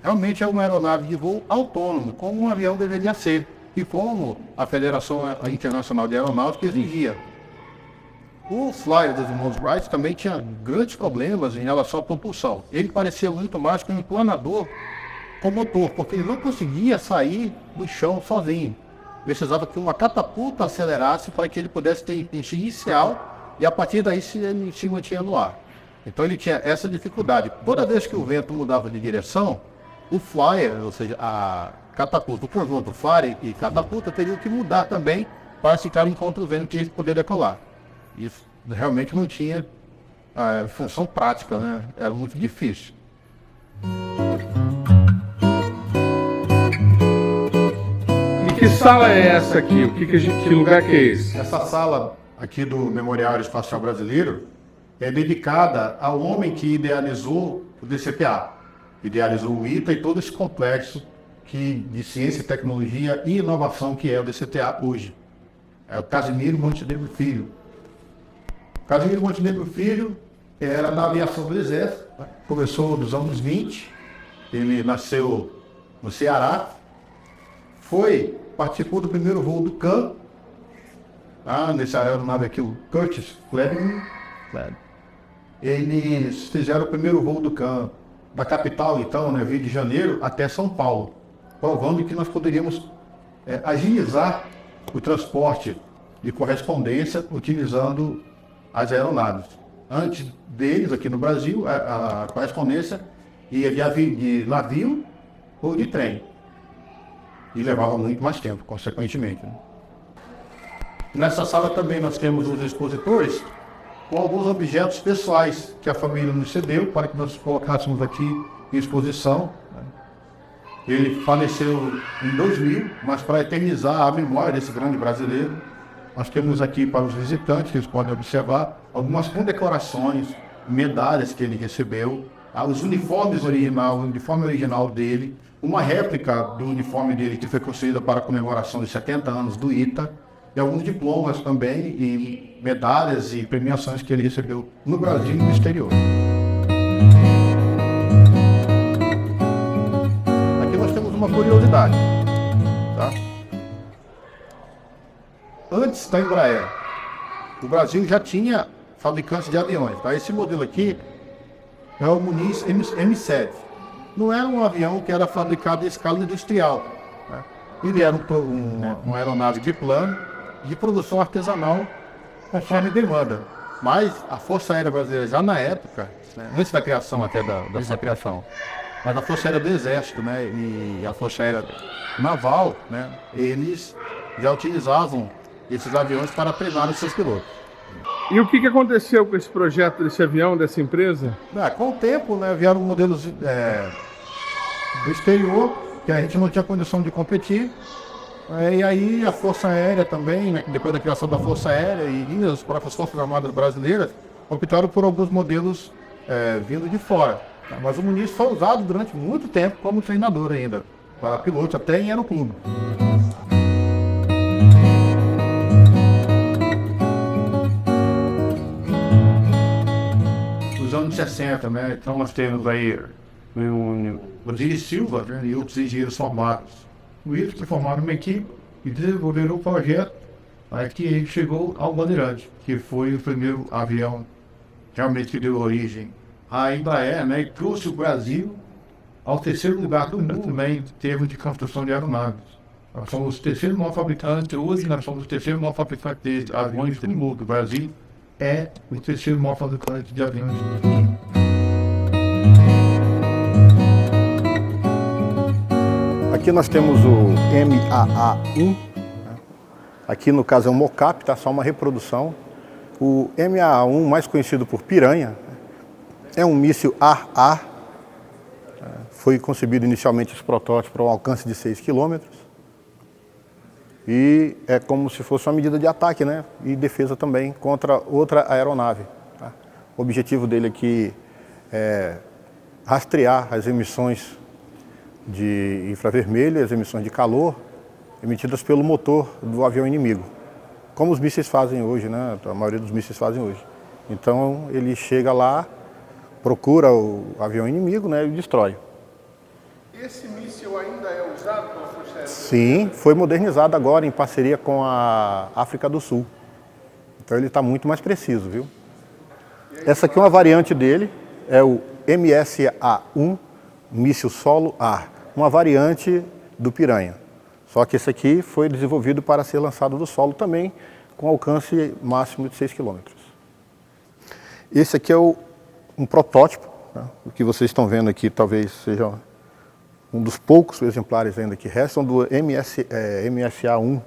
realmente é uma aeronave de voo autônomo, como um avião deveria ser, e como a Federação Internacional de Aeronáutica exigia. O Flyer dos irmãos Wright também tinha grandes problemas em relação à propulsão. Ele parecia muito mais que um planador com motor, porque ele não conseguia sair do chão sozinho. Precisava que uma catapulta acelerasse para que ele pudesse ter impulso inicial e a partir daí ele se mantinha no ar. Então ele tinha essa dificuldade. Toda vez que o vento mudava de direção, o flyer, ou seja, a catapulta, o conjunto flyer e catapulta teriam que mudar também para ficar em contra o vento e poder decolar. Isso realmente não tinha função prática, né? Era muito difícil. E que sala é essa aqui? Que lugar que é esse? Essa sala aqui do Memorial Espacial Brasileiro é dedicada ao homem que idealizou o DCTA, idealizou o ITA e todo esse complexo de ciência, tecnologia e inovação que é o DCTA hoje. É o Casimiro Montenegro Filho. O Casimiro Montenegro Filho era da aviação do Exército, começou nos anos 20, ele nasceu no Ceará, participou do primeiro voo do CAN, nesse aeronave aqui, o Curtis Fleming. Eles fizeram o primeiro voo do CAN da capital, então, Rio de Janeiro, até São Paulo, provando que nós poderíamos agilizar o transporte de correspondência utilizando as aeronaves. Antes deles, aqui no Brasil, a correspondência ia de navio ou de trem. E levava muito mais tempo, consequentemente. Né? Nessa sala também nós temos os expositores com alguns objetos pessoais que a família nos cedeu para que nós colocássemos aqui em exposição. Ele faleceu em 2000, mas para eternizar a memória desse grande brasileiro, nós temos aqui para os visitantes, que eles podem observar, algumas condecorações, medalhas que ele recebeu, os uniformes original, o uniforme original dele, uma réplica do uniforme dele que foi construída para a comemoração de 70 anos do ITA, e alguns diplomas também, e medalhas e premiações que ele recebeu no Brasil e no exterior. Aqui nós temos uma curiosidade. Tá? Antes da Embraer, o Brasil já tinha fabricantes de aviões. Tá? Esse modelo aqui é o Muniz M7. Não era um avião que era fabricado em escala industrial. Né? Ele era uma aeronave de plano, de produção artesanal, conforme demanda. Mas a Força Aérea Brasileira, já na época, antes da criação até dessa criação, mas a Força Aérea do Exército, né, e a Força Aérea Naval, né, eles já utilizavam esses aviões para treinar os seus pilotos. E o que aconteceu com esse projeto desse avião, dessa empresa? Com o tempo, né, vieram modelos do exterior, que a gente não tinha condição de competir. E aí a Força Aérea também, né, depois da criação da Força Aérea e as próprias Forças Armadas Brasileiras, optaram por alguns modelos vindo de fora. Mas o Muniz foi usado durante muito tempo como treinador ainda, para pilotos, até em aeroclube. Nos anos 60, né, então nós temos aí o Osiris Silva, né, e outros engenheiros formados. Eles que formaram uma equipe e desenvolveram um projeto que chegou ao Bandeirante, que foi o primeiro avião realmente que deu origem à Embraer, né, e trouxe o Brasil ao terceiro lugar do mundo também em termos de construção de aeronaves. Nós somos o terceiro maior fabricante, hoje nós somos o terceiro maior fabricante de aviões do mundo. O Brasil é o terceiro maior fabricante de aviões do mundo. Aqui nós temos o MAA-1, aqui no caso é um mocap, tá? Só uma reprodução. O MAA-1, mais conhecido por Piranha, é um míssil ar-ar, foi concebido inicialmente esse protótipo para um alcance de 6 km e é como se fosse uma medida de ataque, né? E defesa também contra outra aeronave. Tá? O objetivo dele aqui é rastrear as emissões de infravermelho e as emissões de calor emitidas pelo motor do avião inimigo, como os mísseis fazem hoje, né? A maioria dos mísseis fazem hoje. Então ele chega lá, procura o avião inimigo, né, e destrói. Esse míssil ainda é usado pela Força Aérea? Sim, foi modernizado agora em parceria com a África do Sul. Então ele está muito mais preciso, viu? Essa aqui é uma variante dele, é o MSA-1, míssil solo-ar, uma variante do Piranha. Só que esse aqui foi desenvolvido para ser lançado do solo também, com alcance máximo de 6 km. Esse aqui é um protótipo, né? O que vocês estão vendo aqui talvez seja um dos poucos exemplares ainda que restam do MSA-1,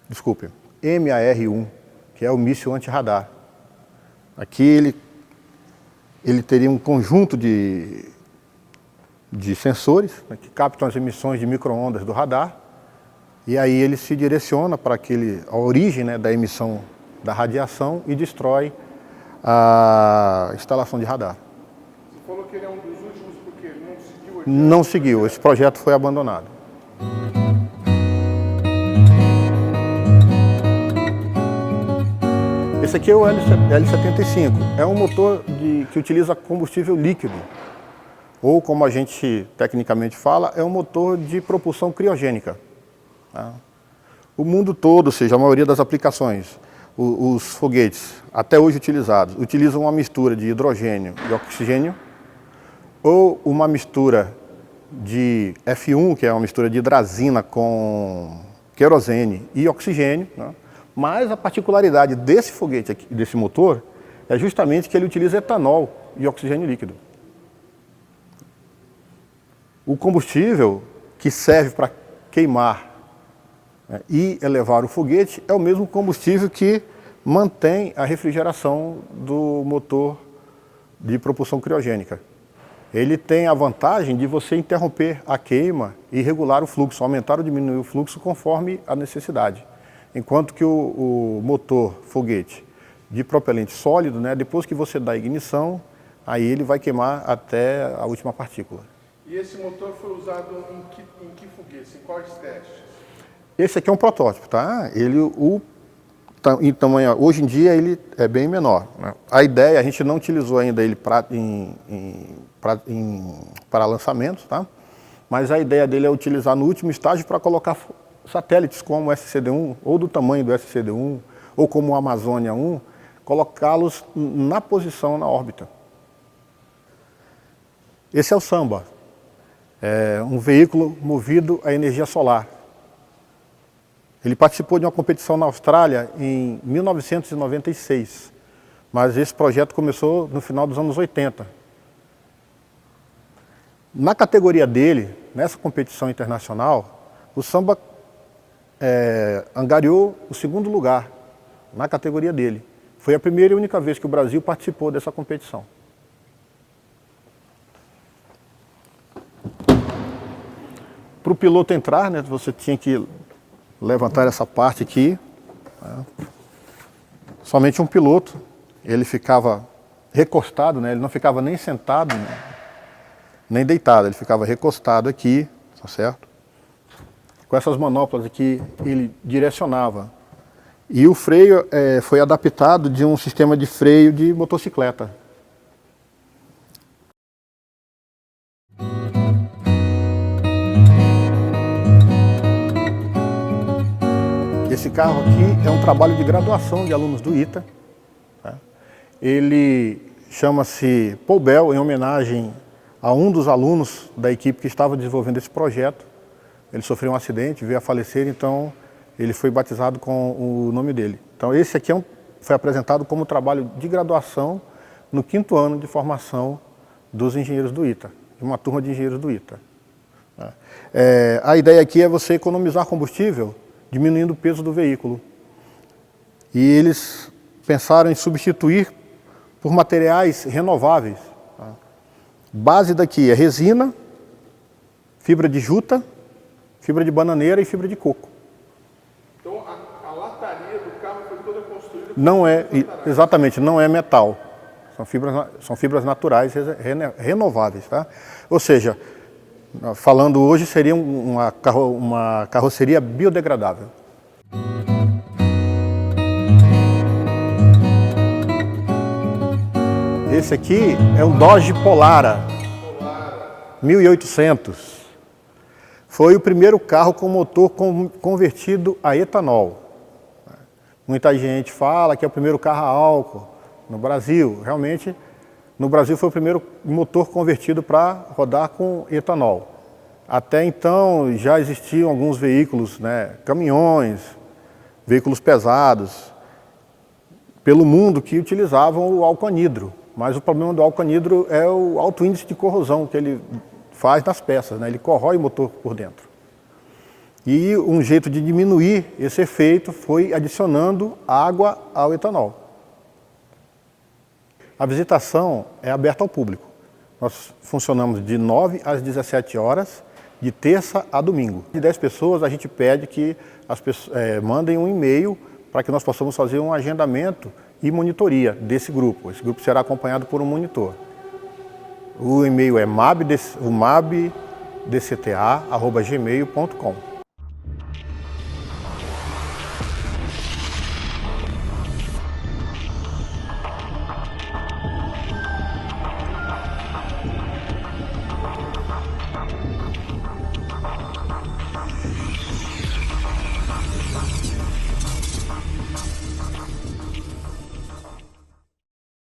desculpe, MAR-1, que é o míssil anti-radar. Aqui ele teria um conjunto de sensores, né, que captam as emissões de micro-ondas do radar, e aí ele se direciona para a origem, né, da emissão da radiação e destrói a instalação de radar. Você falou que ele é um dos últimos porque não seguiu? Não seguiu, esse projeto foi abandonado. Esse aqui é o L75, é um motor que utiliza combustível líquido, ou como a gente tecnicamente fala, é um motor de propulsão criogênica. Tá? O mundo todo, ou seja, a maioria das aplicações, os foguetes até hoje utilizados, utilizam uma mistura de hidrogênio e oxigênio, ou uma mistura de F1, que é uma mistura de hidrazina com querosene e oxigênio, né? Mas a particularidade desse foguete aqui, desse motor, é justamente que ele utiliza etanol e oxigênio líquido. O combustível que serve para queimar, né, e elevar o foguete é o mesmo combustível que mantém a refrigeração do motor de propulsão criogênica. Ele tem a vantagem de você interromper a queima e regular o fluxo, aumentar ou diminuir o fluxo conforme a necessidade. Enquanto que o motor foguete de propelente sólido, né, depois que você dá a ignição, aí ele vai queimar até a última partícula. E esse motor foi usado em que foguetes? Em quais testes? Esse aqui é um protótipo, tá? Em tamanho, hoje em dia ele é bem menor, né? A ideia, a gente não utilizou ainda ele para lançamentos, tá? Mas a ideia dele é utilizar no último estágio para colocar satélites como o SCD-1, ou do tamanho do SCD-1, ou como o Amazônia 1, colocá-los na posição na órbita. Esse é o Samba, é um veículo movido a energia solar. Ele participou de uma competição na Austrália em 1996, mas esse projeto começou no final dos anos 80. Na categoria dele, nessa competição internacional, o Samba angariou o segundo lugar na categoria dele. Foi a primeira e única vez que o Brasil participou dessa competição. Para o piloto entrar, né, você tinha que levantar essa parte aqui. Né? Somente um piloto, ele ficava recostado, né, ele não ficava nem sentado, né, nem deitado, ele ficava recostado aqui, tá certo? Com essas manoplas aqui, ele direcionava. E o freio foi adaptado de um sistema de freio de motocicleta. Esse carro aqui é um trabalho de graduação de alunos do ITA. Tá? Ele chama-se Paul Bell, em homenagem a um dos alunos da equipe que estava desenvolvendo esse projeto. Ele sofreu um acidente, veio a falecer, então ele foi batizado com o nome dele. Então esse aqui foi apresentado como trabalho de graduação no 5º ano de formação dos engenheiros do ITA, de uma turma de engenheiros do ITA. A ideia aqui é você economizar combustível, diminuindo o peso do veículo. E eles pensaram em substituir por materiais renováveis. Base daqui é resina, fibra de juta, fibra de bananeira e fibra de coco. Então a lataria do carro foi toda construída... Não é, exatamente, não é metal. São fibras naturais renováveis. Tá? Ou seja, falando hoje, seria uma carroceria biodegradável. Esse aqui é um Dodge Polara 1800. Foi o primeiro carro com motor convertido a etanol. Muita gente fala que é o primeiro carro a álcool no Brasil. Realmente, no Brasil foi o primeiro motor convertido para rodar com etanol. Até então já existiam alguns veículos, né, caminhões, veículos pesados, pelo mundo que utilizavam o álcool anidro. Mas o problema do álcool anidro é o alto índice de corrosão que ele faz nas peças, né? Ele corrói o motor por dentro. E um jeito de diminuir esse efeito foi adicionando água ao etanol. A visitação é aberta ao público. Nós funcionamos de 9 às 17 horas, de terça a domingo. De 10 pessoas, a gente pede que as pessoas mandem um e-mail para que nós possamos fazer um agendamento e monitoria desse grupo. Esse grupo será acompanhado por um monitor. O e-mail é mabdcta@gmail.com.